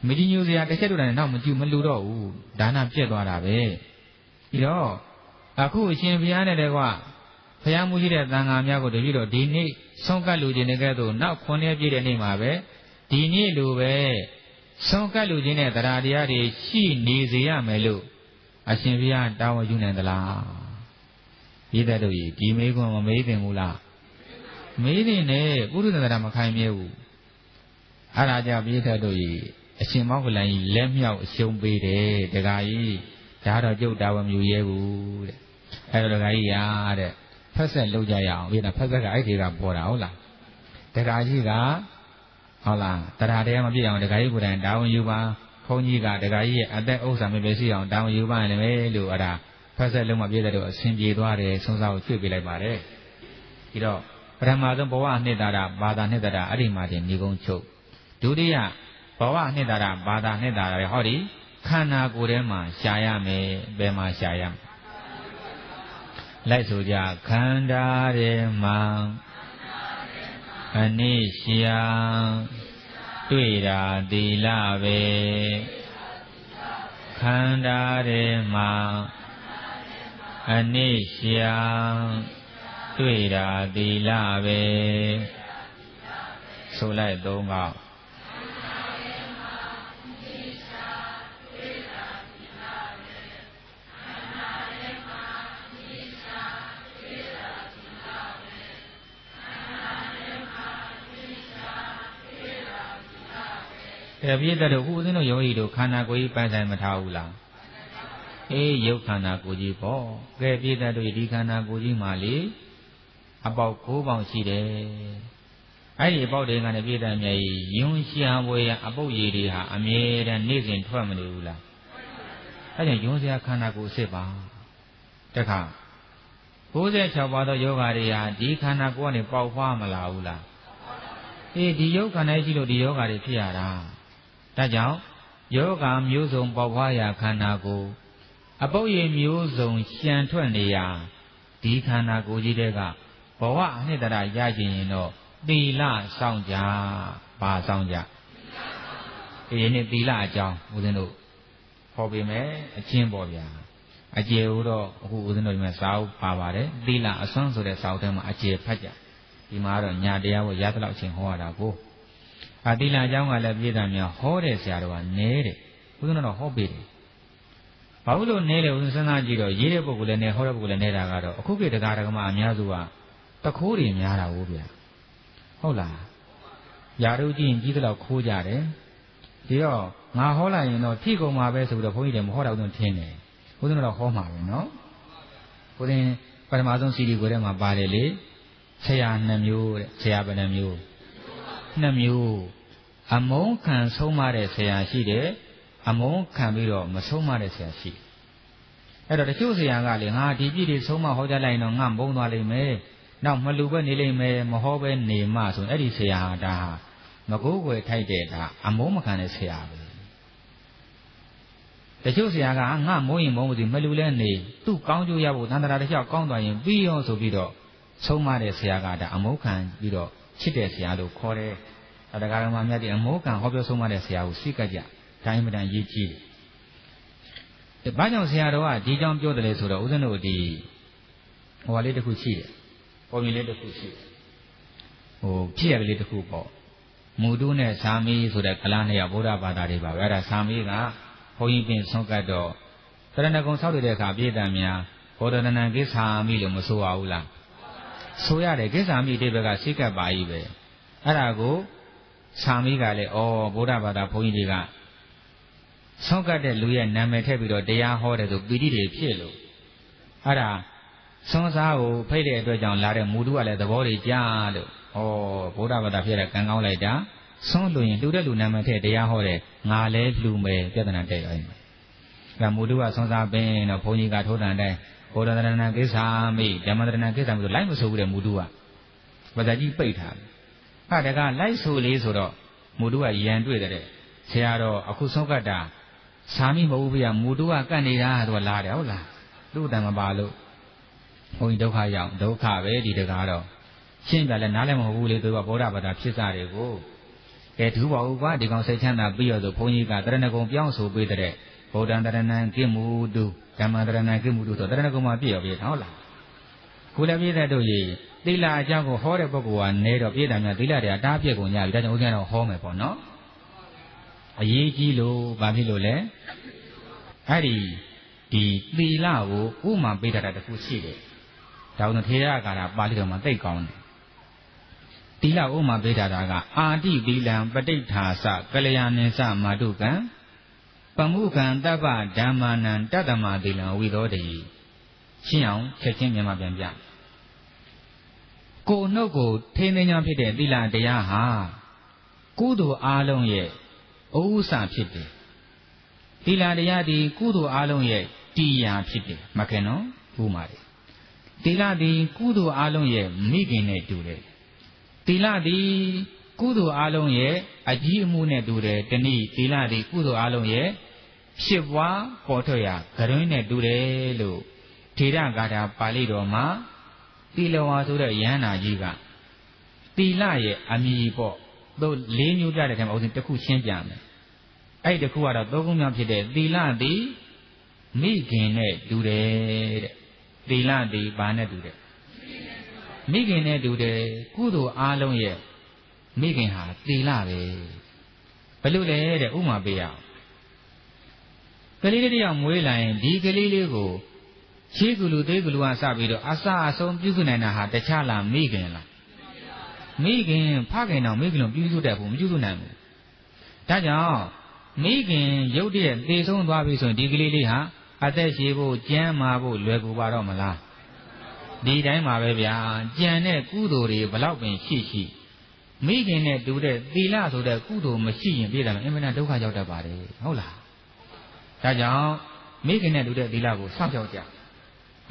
မကြီးညိုစရာတစ်ချက်တူတယ်နောက်မလူတော့ဘူးဒါနပြက်သွားတာပဲပြီးတော့အခုအရှင်ဘုရားနဲ့တည်းကဘုရားမူရှိတဲ့သံဃာများကိုတပည့်တော်ဒီနေ့ဆုံးကတ်လူခြင်းတဲ့ကဲ့သို့နောက်9ရက်ပြည့်တဲ့နေ့မှာပဲဒီနေ့လိုပဲဆုံးကတ်လူခြင်းတဲ့တရားတရားတွေရှိနေစေရမယ်လို့အရှင်ဘုရားတာဝန်ယူနိုင်သလားဒီတဲ့တို့ကြီးဒီမေးခွန်းမမေးသင့်ဘူးလားမေးတင်နဲ့ပုရိသတရားမခိုင်မြဲဘူးအဲ့ဒါကြောင့်ပြည့်တဲ့တို့ကြီးအရှင်မောက္ကလန်ကြီးလက်မြောက်အရှုံးပေးတယ်တခါကြီးဒါတော့ကျုပ်တာဝန်မယူရဲဘူးတဲ့အဲ့တော့တခါကြီးရာတဲ့ဖက်ဆက်လုပ်ကြရအောင်ဒီကဖက်ဆက်ကအဲ့ဒီကပေါ်တာဟုတ်လားတခါကြီးကဟုတ်လားတရားတရားမပြည့်အောင်တခါကြီးကိုယ်တိုင်တာဝန်ယူပါဘုန်းကြီးကတခါကြီးရဲ့အသက်ဥစ္စာမပြည့်စုံအောင်တာဝန်ယူပါနေမယ်လို့အဲ့ဒါဖက်ဆက်လုံးမပြည့်တဲ့တော့အဆင်ပြေသွားတယ်ဆုံးစားကိုရွှေ့ပေးလိုက်ပါတယ်ဒီတော့ပထမဆုံးဘဝနှစ်တာဘာသာနှစ်တာအဲ့ဒီမှာတင်ညီကုန်းချုပ်ဒုတိယဘဝနှစ်တာဘာသာနှစ်တာရဟောဒီခန္ဓာကိုယ်ထဲမှာရှာရမယ်ဘယ်မှာရှာရမလဲလိုက်ဆိုကြခန္ဓာထဲမှာအနိရှာတွေ့တာသီလပဲခန္ဓာထဲမှာအနိရှာတွေ့တာသီလပဲဆိုလိုက်သုံးခေါက်ပြည့်တဲ့တို့ဦးဇင်းတို့ယောဂီတို့ခန္ဓာကိုယ်ကြီးပိုင်ဆိုင်မထားဘူးလားအေးရုပ်ခန္ဓာကိုယ်ကြီးပေါ့ကဲပြည့်တဲ့တို့ဒီခန္ဓာကိုယ်ကြီးမှာလေအပေါက်9ပေါက်ရှိတယ်အဲ့ဒီအပေါက်တွေကနေပြည့်တဲ့မြတ်ကြီးယွန်းရှားပွဲအပုပ်ရည်တွေဟာအမြဲတမ်းနေ့စဉ်ထွက်မနေဘူးလားအဲ့ဒါယွန်းစရာခန္ဓာကိုယ်စစ်ပါတခါ96ပါးသောယောဂါတွေဟာဒီခန္ဓာကိုယ်ကနေပေါက်ဖွားမလာဘူးလားအေးဒီယောဂါနဲ့ရှိလို့ဒီယောဂါတွေဖြစ်ရတာဒါကြောင့်ယောဂမျိုးစုံပေါက်ဖွားရာခန္ဓာကိုယ်အပုပ်ရည်မျိုးစုံရှံထွက်နေရာဒီခန္ဓာကိုယ်ကြီးတွေကဘဝအနှစ်တရရခြင်းရင်တော့သီလဆောင်ကြပါဆောင်ကြဒီနေ့သီလအကြောင်းဦးဇင်းတို့ဟောပေးမယ်အချင်းပေါ့ဗျာအကျေဦးတော့အခုဦးဇင်းတို့ဒီမှာစာအုပ်ပါပါတယ်သီလအစွမ်းဆိုတဲ့စာအုပ်ထဲမှာအကျေဖတ်ကြဒီမှာတော့ညာတရားကိုရသလောက်အချင်းဟောရတာကို တိလအကြောင်းကလည်းပြည့်တယ်များဟောတဲ့ဆရာတော်ကနဲတယ်ဦးဇင်းတော်ဟောပေးတယ်ဘာလို့နဲလဲဦးဇင်းစဉ်းစားကြည့်တော့ရေးတဲ့ပုဂ္ဂိုလ်လည်းနဲဟောတဲ့ပုဂ္ဂိုလ်လည်းနဲတာကတော့အခုခေတ်တရားဓမ္မအများစုကတခိုးတွေများတာဟုတ်ဗျာဟုတ်လားຢာတို့ကြည့်ရင်ကြီးသလောက်ခိုးကြတယ်ဒီတော့ငါဟောလိုက်ရင်တော့ထိကုန်မှာပဲဆိုပြီးတော့ဘုန်းကြီးတွေမဟောတော့ဘူးထင်တယ်ဦးဇင်းတော်ဟောမှာပဲနော်ဦးဇင်းပထမဆုံးစီဒီကိုထဲမှာပါတယ်လေဆရာ2မျိုးတဲ့ဆရာဘယ်နှမျိုး2မျိုးအမုန်းခံဆုံးမတဲ့ဆရာရှိတယ်အမုန်းခံပြီးတော့မဆုံးမတဲ့ဆရာရှိအဲ့တော့တချို့ဆရာကလေငါဒီပြည့်တွေဆုံးမဟောကြလိုက်ရင်တော့ငါမုန်းသွားလိမ့်မယ်နောက်မလူပဲနေလိမ့်မယ်မဟောပဲနေမှဆိုအဲ့ဒီဆရာဟာဒါမကိုးကွယ်ထိုက်တဲ့ဒါအမုန်းမခံတဲ့ဆရာပဲတချို့ဆရာကငါမုန်းရင်မုန်းဘူးစီမလူလဲနေသူ့ကောင်းကျိုးရဖို့သန္တရာတစ်လျှောက်ကောင်းသွားရင်ပြီးရောဆိုပြီးတော့ဆုံးမတဲ့ဆရာကဒါအမုန်းခံပြီးတော့ချစ်တဲ့ဆရာလို့ခေါ်တယ်တရားဓမ္မမြတ်ဒီအမုန်းခံဟောပြောဆုံးမတဲ့ဆရာကိုစိတ်ကကြတိုင်းမတန်ရေးကြည့်တယ်ဘာကြောင့်ဆရာတော်ကဒီကြောင့်ပြောတယ်လဲဆိုတော့ဦးဇင်းတို့ဒီဟိုလေးတစ်ခုရှိတယ်ပုံမြင်လေးတစ်ခုရှိတယ်ဖြစ်ရကလေးတစ်ခုပေါ့မူတုနဲ့ဇာမီဆိုတဲ့ကလားနှစ်ယောက်ဗုဒ္ဓဘာသာတွေပါပဲအဲ့ဒါဇာမီကဘုန်းကြီးပြင်ဆုံးကတ်တော့တရဏဂုံဆောက်တဲ့အခါပြည့်တံများဘောဓနနံကိစ္ဆာမိလို့မဆိုရဘူးလားဆိုရတယ်ကိစ္ဆာမိတိဘက်ကစိတ်ကပ်ပါကြီးပဲအဲ့ဒါကိုဇာမီကလည်းဗုဒ္ဓဘာသာဘုန်းကြီးတွေကဆုံးကတ်တဲ့လူရဲ့နာမည်ထည့်ပြီးတော့တရားဟောတယ်ဆိုပီတိတွေဖြစ်လို့အဲ့ဒါဆွမ်းစားကိုဖိတ်တဲ့အတွက်ကြောင့်လာတဲ့မူတုကလည်းသဘောတွေကြားလို့ဗုဒ္ဓဘာသာဖြစ်တဲ့ကံကောင်းလိုက်တာဆွမ်းလို့ရင်လူတဲ့လူနာမည်ထည့်တရားဟောတယ်ငါလဲလူမယ်ပြဿနာတက်ရောကမူတုကဆွမ်းစားပင်တော့ဘုန်းကြီးကထိုးတန်တိုင်းဘောဓရဏကိစ္ဆာမိဓမ္မရဏကိစ္ဆာမိဆိုလိုက်မဆိုဘူးတဲ့မူတုကဘာသာကြီးပိတ်ထားတယ်အဲ့ဒါကလိုက်ဆိုလေးဆိုတော့မူတုကရန်တွေ့တဲ့ဆရာတော်အခုဆုံးကတ်တာစာမိမဟုတ်ဘူးဗျာမူတုကကတ်နေတာသူကလာတယ်ဟုတ်လားသူ့တန်မပါလို့ဘုန်းကြီးဒုက္ခရောက်ဒုက္ခပဲဒီတကားတော့ရှင်းပြလဲနားလည်းမဟုတ်ဘူးလေသူကဗုဒ္ဓဘာသာဖြစ်စားတွေကိုကဲထူပါဦးကွာဒီကောင်စိတ်ချမ်းသာပြီးရဆိုဘုန်းကြီးကတရဏဂုံပြောင်းဆိုပေးတဲ့ဗုဒ္ဓံတရဏံကိမူတုဓမ္မတရဏံကိမူတုဆိုတရဏဂုံမှာပြည့်ရပြီဟုတ်လားခုလည်းပြည့်တဲ့တို့ကြီးသီလအကြောင်းကိုဟောတဲ့ပုဂ္ဂိုလ်ကနေတော့ပြည့်တယ်များသီလတွေအတားပြည့်ကုန်ကြပြီဒါကြောင့်ဦးဇင်းတော်ဟောမယ်ပေါ့နော်အရေးကြီးလို့ဘာဖြစ်လို့လဲအဲ့ဒီသီလကိုဥမာပေးတာတခုရှိတယ်ဒါကြောင့်ထေရကာရပါဠိတော်မှာသိကောင်းတယ်သီလဥမာပေးတာကအာတိသီလံပဋိဋ္ဌာစကလျာဏေစမာတုကံပမုခံတပ္ပဓမ္မာနံတတ္တမသီလံဝိသောတိရှင်းအောင်ချက်ချင်းမြန်မာပြန်ပြကိုယ်နှုတ်ကိုထိန်းသိမ်းကြောင်းဖြစ်တဲ့သီလတရားဟာကုသိုလ်အားလုံးရဲ့ဥဥစဖြစ်တယ်သီလတရားဒီကုသိုလ်အားလုံးရဲ့တရားဖြစ်တယ်မခင်နော်ဥမာတယ်သီလသည်ကုသိုလ်အားလုံးရဲ့မိခင်နဲ့တူတယ်သီလသည်ကုသိုလ်အားလုံးရဲ့အကြီးအမှုနဲ့တူတယ်တနည်းသီလသည်ကုသိုလ်အားလုံးရဲ့ဖြစ်ပွားပေါ်ထွက်ရာဂရွင်းနဲ့တူတယ်လို့ထေရဂါထာပါဠိတော်မှာသီလဝါဆိုတဲ့ယန္နာကြီးကသီလရဲ့အမည်ပေါ့သို့၄မျိုးပြတဲ့ထဲမှာဥစဉ်တစ်ခုရှင်းပြမယ်အဲ့ဒီတစ်ခုကတော့သုံးခုမြောက်ဖြစ်တဲ့သီလသည်မိခင်နဲ့တူတယ်တဲ့သီလသည်ဘာနဲ့တူတယ်မိခင်နဲ့တူတယ်ကုသိုလ်အားလုံးရဲ့မိခင်ဟာသီလပဲဘယ်လိုလဲတဲ့ဥမာပေးရအောင်ကလေးလေးတယောက်မွေးလာရင်ဒီကလေးလေးကိုရှေးကုလူသေးကုလူကစပြီးတော့အစအဆုံးပြုစုနိုင်တာဟာတခြားလားမိခင်လားမိခင်ဖခင်တော်မိခင်လုံးပြုစုတတ်ဘူးမပြုစုနိုင်ဘူးဒါကြောင့်မိခင်ရုပ်တရက်သေဆုံးသွားပြီဆိုရင်ဒီကလေးလေးဟာအသက်ရှည်ဖို့ကျန်းမာဖို့လွယ်ကူပါတော့မလားဒီတိုင်းမှာပဲဗျာကြံတဲ့ကုသိုလ်တွေဘလောက်ပင်ရှိရှိမိခင်နဲ့တူတဲ့သီလဆိုတဲ့ကုသိုလ်မရှိရင်ပြည့်တယ်အင်မတန်ဒုက္ခရောက်တတ်ပါတယ်ဟုတ်လားဒါကြောင့်မိခင်နဲ့တူတဲ့သီလကိုစောင့်ကြောက်ကြ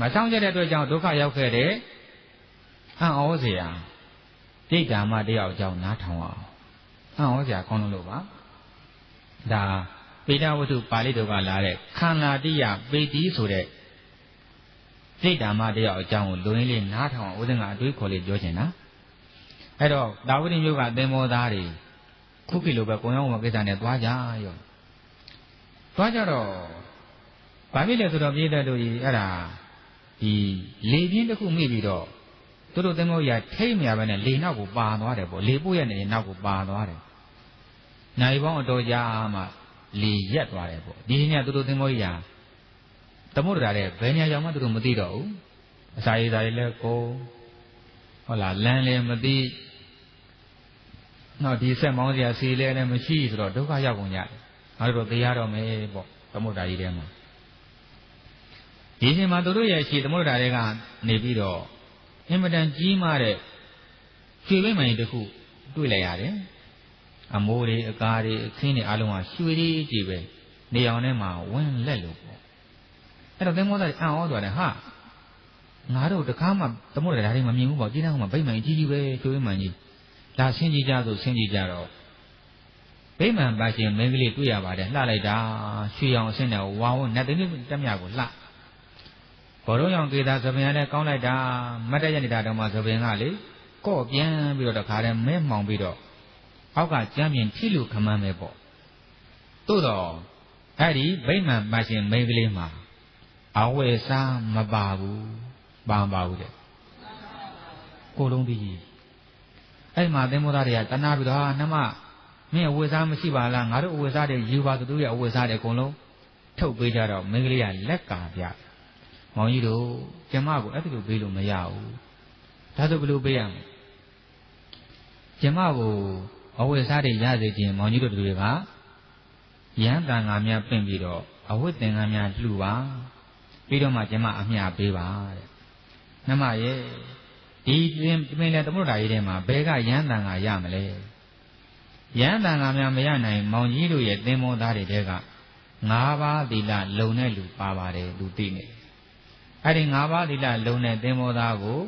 မစောင့်ကြတဲ့အတွက်ကြောင့်ဒုက္ခရောက်ခဲ့တဲ့အံ့ဩစရာတိတ်ဓမ္မတရားအကြောင်းနားထောင်အောင်အံ့ဩစရာကောင်းလို့ပါဒါပေဒဝတ္ထုပါဠိတော်ကလာတဲ့ခန္ဓာတိယပေတိဆိုတဲ့စိတ်ဓမ္မတရားအကြောင်းကိုလူရင်းလေးနားထောင်အောင်ဦးဇင်းကအတွေးခေါ်လေးပြောချင်တာအဲ့တော့ဒါဝိဒ်မျိုးကသင်္ဘောသားတွေခုခေတ်လိုပဲကိုယ်ရောင်းဝကိစ္စနဲ့သွားကြရောသွားကြတော့ဘာဖြစ်လဲဆိုတော့ပြည်သက်တို့ကြီးအဲ့ဒါဒီလေပြင်းတစ်ခုမိပြီးတော့သူတို့သင်္ဘောကြီးထိတ်မြာပဲနဲ့လေနောက်ကိုပါသွားတယ်ပေါ့လေပို့ရနေနောက်ကိုပါသွားတယ် နိုင်ပေါင်းအတော်ကြာမှလေရက်သွားတယ်ပေါ့ဒီနေ့ကသူတို့သင်္ဘောကြီးဟာသမုဒ္ဒရာတဲ့ဘယ်နေရာရောက်မှသူတို့မသိတော့ဘူးအစာရည်စားတွေလည်းကိုဟုတ်လားလမ်းလည်းမသိနောက်ဒီဆက်မောင်းစရာစီလည်းလည်းမရှိဆိုတော့ဒုက္ခရောက်ကုန်ကြတယ်ငါတို့သိရတော့မယ်ပေါ့သမုဒ္ဒရာကြီးထဲမှာဒီချိန်မှာသူတို့ရဲ့ရှေ့သမုဒ္ဒရာတွေကနေပြီးတော့အင်မတန်ကြီးမားတဲ့ရွှေဘိမှန်ကြီးတစ်ခုတွေ့လိုက်ရတယ်အမိုးတွေအကားတွေအခင်းတွေအလုံးကရွှေကြီးပဲနေအောင်ထဲမှာဝင်းလက်လို့ပေါ့အဲ့တော့သင်္ဘောသားတွေအံ့ဩသွားတယ်ဟာငါတို့တခါမှသမုဒ္ဒရာတွေမမြင်ဘူးပေါ့ကြီးတဲ့ဟိုမှာဗိမှန်ကြီးကြီးပဲရွှေဘိမှန်ကြီးဒါဆင်းကြီးကြဆိုဆင်းကြီးကြတော့ဗိမှန်ပါရှင်မင်းကလေးတွေ့ရပါတယ်လှလိုက်တာရွှေရောင်အဆင်းနဲ့ဝါဝနတ်သိန်းတက်မြကိုလှဘောလုံးရောင်ကေတာသပင်ကလည်းကောင်းလိုက်တာမတ်တရနေတာတော့မှသပင်ကလေကော့ပြန်ပြီးတော့တခါတည်းမဲမှောင်ပြီးတော့အောက်ကကြမ်းမြင်ထိလူခမန်းပဲပေါ့သို့တော့အဲ့ဒီဗိမှန်ပါရှင်မင်းကလေးမှာအဝယ်စားမပါဘူးပါမပါဘူးတဲ့ကိုလုံးပြီးအဲ့မှာသင်္ဘောသားတွေကတနာပြီးတော့နှမမင်းအဝယ်စားမရှိပါလားငါတို့အဝယ်စားတွေယူပါသူတို့ရဲ့အဝယ်စားတွေအကုန်လုံးထုတ်ပေးကြတော့မင်းကလေးကလက်ကာပြမောင်ကြီးတို့ကျမကိုအဲ့ဒါလိုပေးလို့မရဘူးဒါဆိုဘယ်လိုပေးရမလဲကျမကိုအဝယ်စားတွေရစေခြင်းမောင်ကြီးတို့တွေကရန်တန်ငါများပင့်ပြီးတော့အဝတ်သင်္ကန်းများလှူပါပြီးတော့မှကျမအမျှပေးပါတဲ့နှမရဲ့ဒီပင်လေသမုဒ္ဒရာကြီးထဲမှာဘယ်ကရန်တန်ငါရမလဲရန်တန်ငါများမရနိုင်မောင်ကြီးတို့ရဲ့သင်္ဘောသားတွေတဲက၅ပါးသီလလုံတဲ့လူပါပါတယ်သူသိနေအဲ့ဒီ၅ပါးသီလလုံတဲ့သင်္ဘောသားကို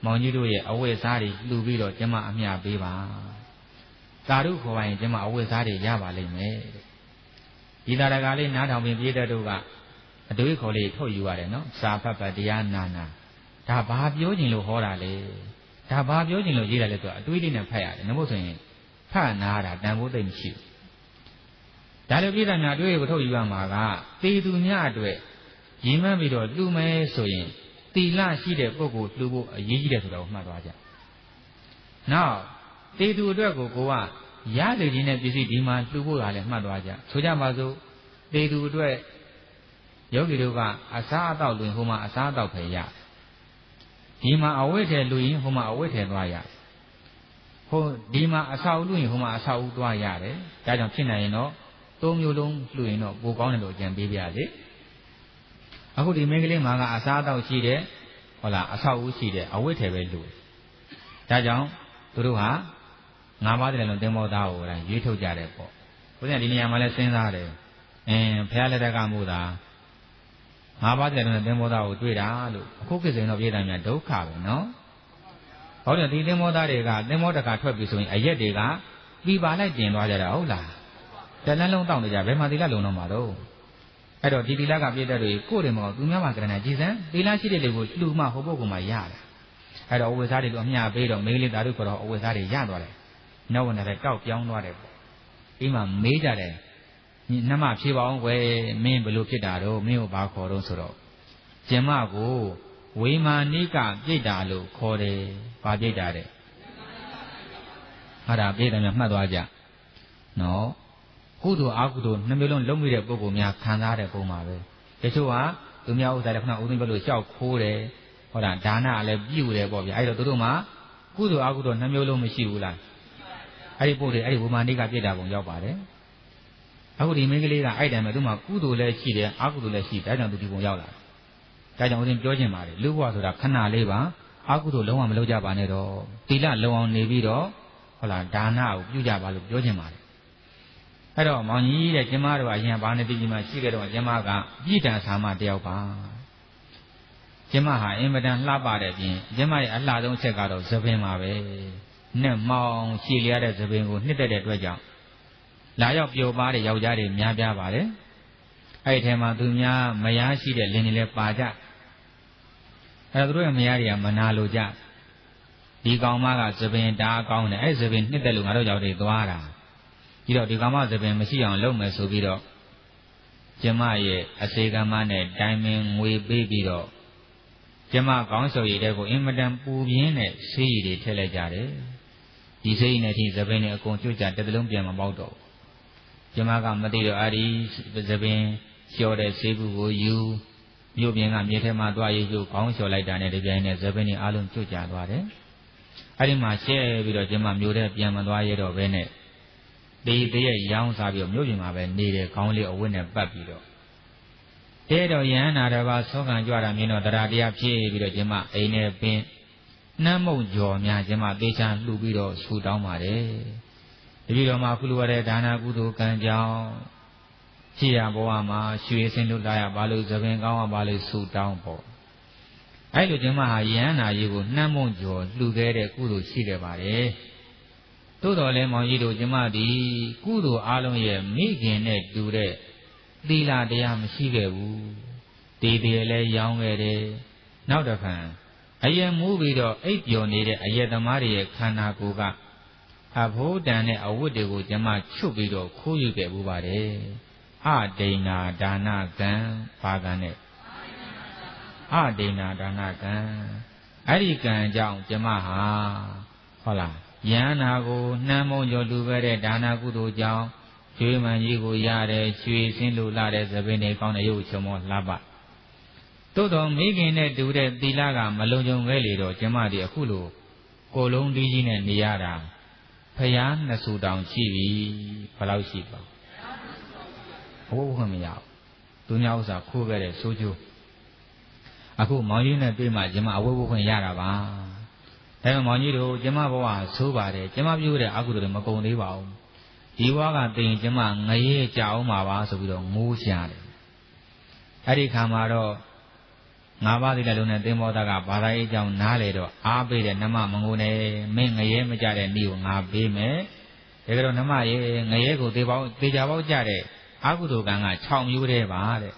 မောင်ကြီးတို့ရဲ့အဝတ်စားတွေလှူပြီးတော့ကျမအမျှပေးပါသာဓုခေါ်ပါရင်ကျမအဝတ်စားတွေရပါလိမ့်မယ်ဒီသာရကလေးနားထောင်ပြီးပြည့်တဲ့တို့ကအတွေးခေါ်လေးထုတ်ယူရတယ်နော်စာဖတ်ဖတ်တရားနာနာဒါဘာပြောခြင်းလို့ဟောတာလဲဒါဘာပြောခြင်းလို့ရေးတာလဲဆိုတော့အတွေးလေးနဲ့ဖတ်ရတယ်နမို့ဆိုရင်ဖတ်နာတာတန်ဖိုးသိမ့်မရှိဘူးဒါလည်းပြည့်တဲ့များအတွေးကိုထုတ်ယူရမှာကတေသူများအတွက်ရည်မှန်းပြီးတော့လှူမယ်ဆိုရင်သီလရှိတဲ့ပုဂ္ဂိုလ်လှူဖို့အရေးကြီးတယ်ဆိုတော့မှတ်သွားကြနောက်တေသူအတွက်ကိုကရစေခြင်းနဲ့ပစ္စည်းဒီမှာလှူဖို့ကလည်းမှတ်သွားကြဆိုကြပါစို့တေသူအတွက်ယောဂီတို့ကအစားအသောက်လူရင်ဟိုမှာအစားအသောက်ပဲရဒီမှာအဝတ်ထည်လူရင်ဟိုမှာအဝတ်ထည်သွားရဟိုဒီမှာအဆောက်လူရင်ဟိုမှာအဆောက်ဦးသွားရတယ်ဒါကြောင့်ဖြစ်နိုင်ရင်တော့၃မျိုးလုံးလူရင်တော့ပိုကောင်းတယ်လို့အကြံပေးပြရစေအခုဒီမင်းကလေးမှာကအစားအသောက်ရှိတယ်ဟုတ်လားအဆောက်ဦးရှိတယ်အဝတ်ထည်ပဲလူဒါကြောင့်သူတို့ဟာ၅ပါးတည်းလုံးသင်္ဘောသားကိုရွေးထုတ်ကြတယ်ပေါ့ဘုရားဒီနေရာမှာလဲစဉ်းစားတယ်ဘုရားလက်ထက်ကမို့သာ၅ပါးတည်းလုံးသင်္ဘောသားကိုတွေ့တာလို့အခုကိစ္စရင်တော့ပြည်သားများဒုက္ခပဲနော်ဟောတယ်ဒီသင်္ဘောသားတွေကသင်္ဘောတကာထွက်ပြီဆိုရင်အရက်တွေကပြီးပါလိုက်တင်သွားကြတာဟုတ်လားတလန်းလုံးတောင့်နေကြဘယ်မှာသီလလုံတော့မှာတော့အဲ့တော့ဒီသီလကပြည့်တဲ့တွေကိုယ်တွေမဟုတ်သူများမှာကရဏကြည်စံသီလရှိတဲ့လူကိုလှူမှဟိုပုဂ္ဂိုလ်မှာရတယ်အဲ့တော့အဝိဇ္ဇာတွေကိုအမျှပေးတော့မိန်းကလေးသားတို့ကတော့အဝိဇ္ဇာတွေရသွားတယ်နောက်ဝင်တဲ့ကောက်ပြောင်းသွားတယ်ပေါ့ပြီးမှမေးကြတယ်နှမဖြေပါအောင်ကွယ်မင်းဘယ်လိုဖြစ်တာတော့မင်းကိုဘာခေါ်တော့ဆိုတော့ကျမကိုဝေမာနိကပြိတ္တာလို့ခေါ်တယ်ဘာပြိတ္တာတဲ့ဟာဒါပြိတ္တာများမှတ်သွားကြနော်ကုသိုလ်အကုသိုလ်နှမျိုးလုံးလုံးမိတဲ့ပုဂ္ဂိုလ်များခံစားတဲ့ပုံမှာပဲတချို့ဟာသူများဥစ္စာတွေခဏဦးသိန်းဘက်လို့ရှောက်ခိုးတယ်ဟုတ်လားဒါနလည်းပြုတယ်ပေါ့ဗျာအဲ့တော့သူတို့မှာကုသိုလ်အကုသိုလ်နှမျိုးလုံးမရှိဘူးလားအဲ့ဒီပို့တယ်အဲ့ဒီဝေမာနိကပြိတ္တာပုံရောက်ပါတယ်အခုဒီမင်းကလေးကအဲ့တိုင်မှာသူ့မှာကုသိုလ်လည်းရှိတယ်အကုသိုလ်လည်းရှိတယ်ဒါကြောင့်သူဒီပုံရောက်လာဒါကြောင့်ဦးဇင်းပြောချင်ပါတယ်လူဘဝဆိုတာခဏလေးပါအကုသိုလ်လုံးဝမလုပ်ကြပါနဲ့တော့သီလလုံအောင်နေပြီးတော့ဟုတ်လားဒါနကိုပြုကြပါလို့ပြောချင်ပါတယ်အဲ့တော့မောင်ကြီးတဲ့ကျမတို့အရင်ဘာနဲ့တည်ကြီးမှရှိခဲ့တော့ကျမကပြည်တန်ဆာမတယောက်ပါကျမဟာအင်မတန်လှပတဲ့ပြင်ကျမရဲ့အလှဆုံးအချက်ကတော့သပင်ပါပဲနဲ့မောင်ရှည်လျားတဲ့သပင်ကိုနှစ်သက်တဲ့အတွက်ကြောင့်လာရောက်ပျော်ပါတဲ့ယောက်ျားတွေများပြားပါတယ်အဲ့ဒီထဲမှာသူများမယားရှိတဲ့လင်တွေလည်းပါကြအဲ့တော့သူတို့ရဲ့မယားတွေကမနာလိုကြဒီကောင်မကသပင်တားကောင်းတယ်အဲ့သပင်နှစ်သက်လို့ငါတို့ကြောင့်တွေသွားတာပြီးတော့ဒီကောင်မသပင်မရှိအောင်လုပ်မယ်ဆိုပြီးတော့ကျမရဲ့အစေကမနဲ့တိုင်ပင်ငွေပေးပြီးတော့ကျမကောင်းဆိုရည်တဲ့ကိုအင်မတန်ပူပြင်းတဲ့ဆေးရည်တွေထည့်လိုက်ကြတယ်ဒီဆေးရည်နဲ့ဒီသပင်တွေအကုန်ကျွတ်ကြတစ်သလုံးပြန်မပေါက်တော့ Jamaga Matiro Ari, the Bin, showed a Sebu, you being a Mutema, do you counsel like that, the Zabini Alum Chuja, I didn't my share with a Jama Muda, Yamadway or Venet. They young Savio Mujima needed only a winner Babido. Dead or yan, I was so can you are Mino that I have with a Jama, a near pin. Namo Jo, Jama, Deshan, Lubido, Sudamare. Video Makulu, Dana Gudu, Kanjao, Chia Boama, Shui Sindudaya, Balu, Zavengawa, Balu, Su downpour. I look Jama, Yana, you would Namo Jo, Lugere, Kudu, Sidebare. Todo Lemon Yido Jamadi, Kudu Aloye, Megan, Dure, Dila de Am Shigewu, Dele Young Ere, now the fan. I am moving or 8 year needed a yet the Maria Kanakuga. Have hold done it a woody Jama Chubido, Kuyuge Bubare. Ah, Dana, Dana, Gan, Pagane. Ah, Dana, Dana, Gan. Arikan Jam Jamaha. Hola. Yanago, Namo Yoduvere, Dana Gudu Jam, Human Yigo Yare, Shui Sindu Lade, the Bene on a Yuchamo Laba. Todo making it do that Dilaga, Malonjon Valley, Jamadi Akulu, Kolon Dijin and Niara, Payan, Nasudan, Chivi, Palausipa. Oh, me out. Dunyaza, Kuvere, Soju. Aku Marina Bima, Jama, Awu and Yarava. Monido, Jama Boa, Subare, Jama Buda, Agu, the Maconi Wow. Iwaga, the Jama, Naye, Jao Mawa, so we don't move Shad. Adi Camaro, Navadi Luna, Demodaga, Barai, Jam Naledo, Abe, Nama Mangone, Ming Naye, Majare, New, Nabime, Egro Namaye, Nayego, Dejavo Jare, Agudu Ganga, Chom Yude Vare,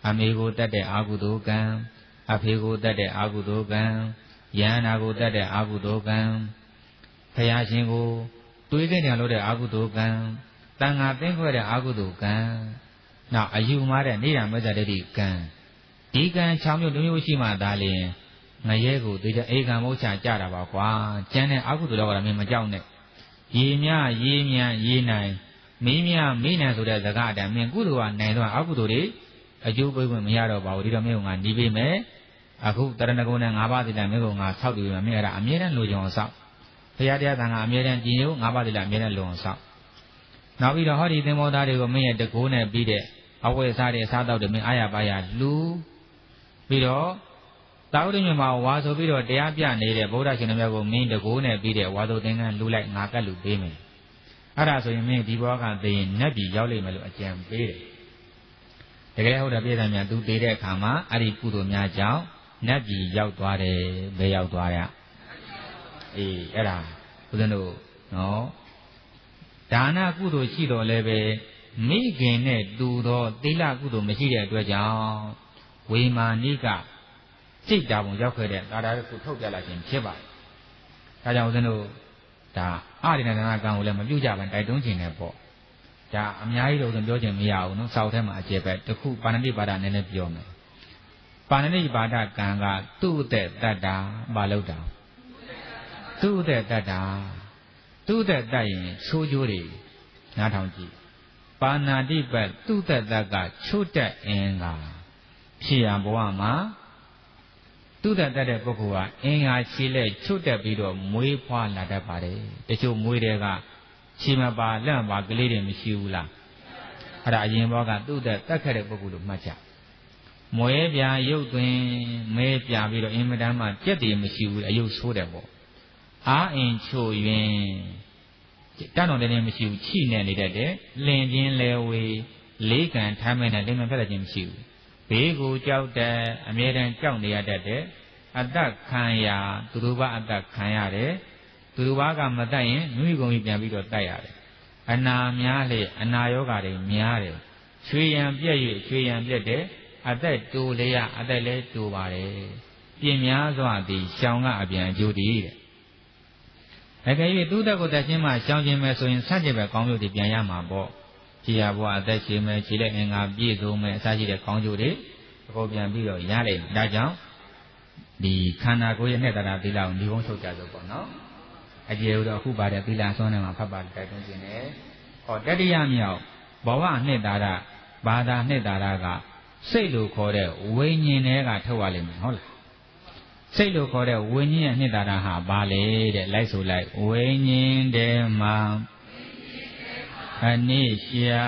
Amigo that the Agudu Gan, Apigo that the Agudu Gan. Yanago that the Agudogan, Payashingo, Tweaking a load of Agudogan, Tanga think where the Agudogan. Now, a you mother need a mother can. Deacon Chamu Nushima Dali, Nayego, did the Ega Mocha Jaraba, Janet Agudoga Mimajaune. Yemia, Yenai, Mimia, Mina to the garden, Minguru and Nano Agudori, a Juba Miaro about Ridamil and Dibime. Aku Taranago and Abadi Lamego, South of Amira, Amiran Lujon South. Piadia than Amiran Gino, Abadi Lamira Lon South. Now we don't hurry them all that they will make the Gona be there. Always had a side of the Ayabaya, Lu Bido. Doubting him out was a video, they are beyond the Boda Chinago mean the Gona be there, Wado Ding and Lu like Nakalu Payment. Ada so you may be walking the Nabi Yoli Melu a jam bed. The guy who appeared and do data Kama, Adi Pudo Mia Nabi Yautware, Bay Outwire. Era, Udano, no. Dana Gudo Chido Leve, Megan it, Dudo, Dila Gudo Machida Dwaja, Wima Nika, Sit down Joker that I could talk like in Chiba. I don't know. Da, I didn't know Uja and I don't think about. Da, I'm Yaido and Georgia Miao, no Southern Ajebet, the cook Panadi Badan and Piome. Panani Bada Ganga, do that Baloda. Do that, do that dying, so jury, not on G. Panadi Bed, do that got shoot that enga. Chia Boama, do that Bokua, enga Chile, shoot that video, muy poor lada body. The two muidega, Chimaba, Lamba, Gliding Mishula. Rajimboga, do that Boku Macha. Moebia, you twin, Mepia, Vido, Imadama, Jetty Mishu, a you suitable. Ah, in Chu Yen. Done on the name Mishu, Chin and Lede, Lendin, Lewe, Lake and Taman and Lemon Pelagin Mishu. Bego Jout there, American County at that day, at that Kanya, Turuba at that Kanyare, Turubaga Madain, Nuigo Vido Diare. And now Miale, and Nayogare, Miare, Tree and Bia, at that two layer, at that late two bare. Yemiazo, the Shanga Abian Judy. I gave you do that with that in my shouting meso in such a community Piama bo. Chiabo, that she may chile and a bezo may such a conjury, Hobian Bido Yale, Dajan. The Kanagoya Neta Dila, the also Jazo, no? I gave the Huba de Pila Son and Papa, or Daddy Yamio. ဘဝနှစ်သာရဘာသာနှစ်သာရကစိတ်လို့ခေါ်တဲ့ဝိညာဉ်တွေကထုတ်ရလိမ့်မယ်ဟုတ်လားစိတ်လို့ခေါ်တဲ့ဝိညာဉ်ရဲ့နှစ်သာရဟာဘာလဲတဲ့လိုက်ဆိုလိုက်ဝိညာဉ်တည်းမှာအနိရှာ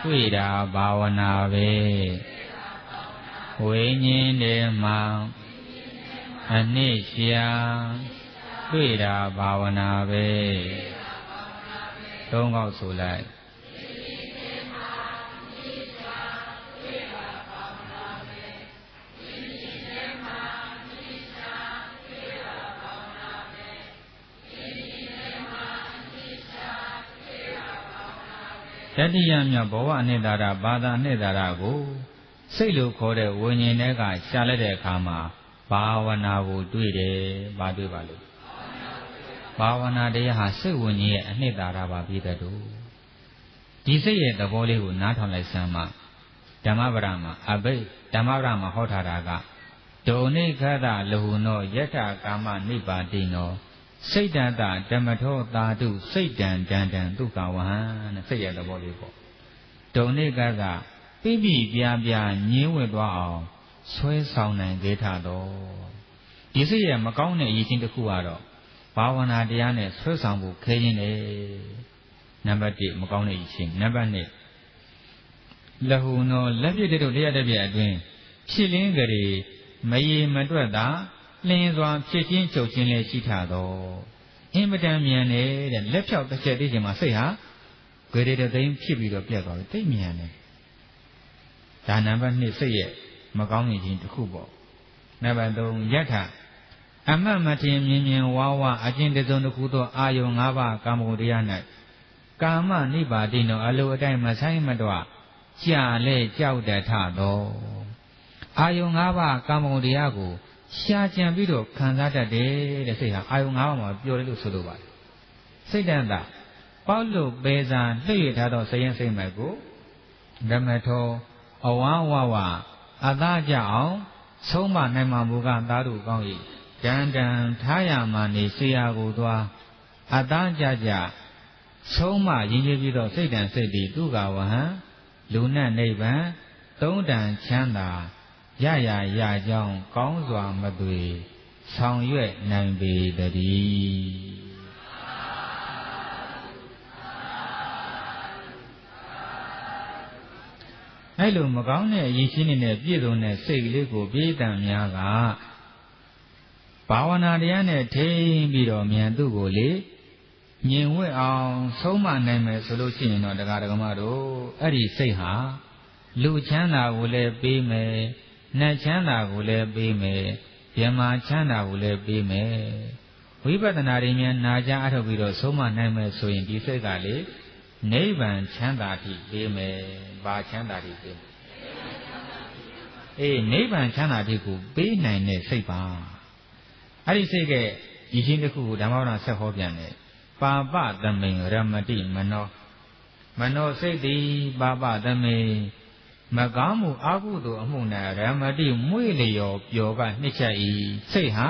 တွေ့တာဘာဝနာပဲဝိညာဉ်တည်းမှာအနိရှာတွေ့တာဘာဝနာပဲသုံးခေါက်ဆိုလိုက်တတိယမြောက်ဘဝအနှစ်သာရဘာသာအနှစ်သာရကိုစိတ်လို့ခေါ်တဲ့ဝိညာဉ်တွေကရှာလိုက်တဲ့အခါမှာဘာဝနာကိုတွေ့တယ်။ဘာတွေ့ပါလို့ဘာဝနာတရားဟာစိတ်ဝိညာဉ်ရဲ့အနှစ်သာရပါပြည်တဲ့တို့ဒီစိတ်ရဲ့သဘောလေးကိုနားထောင်လိုက်စမ်းမှဓမ္မပဒမှာအဘိဓမ္မပဒမှာဟောထားတာကဒုံနိခတလဟုနောယထကာမနိဗ္ဗာတိနောစိတ်တတဓမ္မထောသာတုစိတ်တံတံတံဒုက္ခဝဟံတဲ့စိတ်ရဲ့သဘောလေးပေါ့ဒုံနိကကပြပြပြပြညင်းဝဲသွားအောင်ဆွဲဆောင်နိုင်သေးထတော့ဒီစိတ်ရဲ့မကောင်းတဲ့အရေးချင်းတစ်ခုကတော့ဘာဝနာတရားနဲ့ဆွဲဆောင်ဖို့ခဲရင်းတယ်နံပါတ်1မကောင်းတဲ့အရေးချင်းနံပါတ်2လဟုနောလက်ပြတဲ့တို့တရားတစ်ပြည့်အတွင်းဖြစ်လင်းကြရေမရေမတွက်တာလင်းစွာဖြစ်ချင်းချုပ်ချင်းလည်းရှိထတော့အင်မတန်မြန်နေတဲ့လက်ဖြောက်တစ်ချက်သေးချင်မှာစိတ်ဟာဂရေတသိန်းဖြစ်ပြီးတော့ပြတ်သွားပြီသိမြန်တယ်ဒါနံပါတ်2စိတ်ရဲ့မကောင်းနေခြင်းတစ်ခုပေါ့နံပါတ်3ယထအမှတ်မထင်မြင်မြင်ဝါဝအကျင့်တစ်စုံတစ်ခုသောအာယုံ၅ပါးကာမဂုဏ်တရား၌ကာမနိဗ္ဗာတိနောအလိုအတိုင်းမဆိုင်မတော့ကြာလဲကြောက်တတ်ထတော့အာယုံ၅ပါးကာမဂုဏ်တရားကိုရှားကြံပြီးတော့ခံစားတတ်တယ်တဲ့စိတ်ဟာအာယုံ၅ပါးမှာပျော်တယ်လို့ဆိုလိုပါတယ်စိတ်တန်တာပေါက်လို့ပဲစားလှည့်ရထားတော့စရင်စိတ်မဲ့ကိုဓမ္မထောအဝါဝဝအသာကြအောင်ဆုံးမနိုင်မှာမူကသာဓုကောင်း၏တန်တန်ထားရမှနေဆေးရကိုသွားအသာကြကြဆုံးမရင်းရပြီးတော့စိတ်တန်စိတ်ဒီသူကဝဟံလူနဲ့နိဗ္ဗာန်သုံးတန်ချမ်းသာရရကြောင်းကောင်းစွာမသွေဆောင်ရွက်နိုင်ပေတည်းအဲ့လိုမကောင်းတဲ့အရေးချင်းတွေနဲ့ပြည့်စုံတဲ့စိတ်ကလေးကိုပြေးတံများကဘာဝနာတရားနဲ့ထိန်းပြီးတော့မြန်သူ့ကိုလေညင်ဝဲအောင်ဆုံးမနိုင်မယ်ဆိုလို့ရှိရင်တော့တရားဓမ္မတို့အဲ့ဒီစိတ်ဟာလူချမ်းသာကိုလည်းပေးမယ်နတ်ချမ်းသာကိုလည်းပေးမယ်ဗျမချမ်းသာကိုလည်းပေးမယ်ဝိပဿနာရင်းများနာကြားအထုတ်ပြီးတော့ဆုံးမနိုင်မယ်ဆိုရင်ဒီစိတ်ကလေနိဗ္ဗာန်ချမ်းသာတိပေးမယ်ဘာချမ်းသာတိပေးနိဗ္ဗာန်ချမ်းသာတိကိုပေးနိုင်တဲ့စိတ်ပါအဲ့ဒီစိတ်ကဒီချင်းတစ်ခုကိုဓမ္မဝရဆက်ဟောပြန်တယ်ပါပသမိန်ရမတိမနောစိတ်သည်ပါပသမိန်မကောင်းမှုအကုသိုလ်အမှုနဲ့ရမတိမွေ့လျော်ပျော်ကနှစ်ချက်ဤစိတ်ဟာ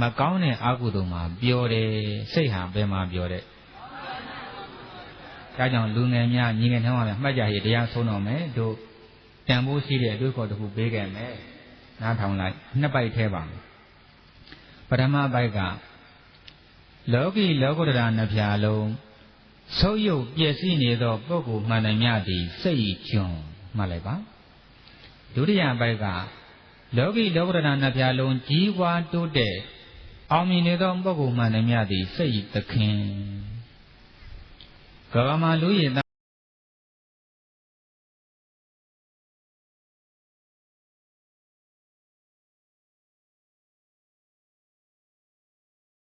မကောင်းတဲ့အကုသိုလ်မှာပျော်တယ်စိတ်ဟာဘယ်မှာပျော်တဲ့ဒါကြောင့်လူငယ်များညီငယ်နှောင်းရမှတ်ကြရတရားဆုံးတော်မယ်တို့တန်ဖိုးရှိတဲ့အတွေ့အခေါ်တစ်ခုပေးခဲ့မယ်နားထောင်လိုက်နှစ်ပိုက်ထဲပါမယ်ပထမပိုက်ကလောကီလောကုတ္တရာနှစ်ဖြာလုံးဆုံးယုတ်ပျက်စီးနေသောပုဂ္ဂိုလ်မှန်သမျှသည်စိတ်ကျွန်မှတ်လိုက်ပါဒုတိယပိုက်ကလောကီလောကုတ္တရာနှစ်ဖြာလုံးကြီးပွားတိုးတက်အောင်မြင်နေသောပုဂ္ဂိုလ်မှန်သမျှသည်စိတ်သခင်ကမ္ဘာမှာလူရည်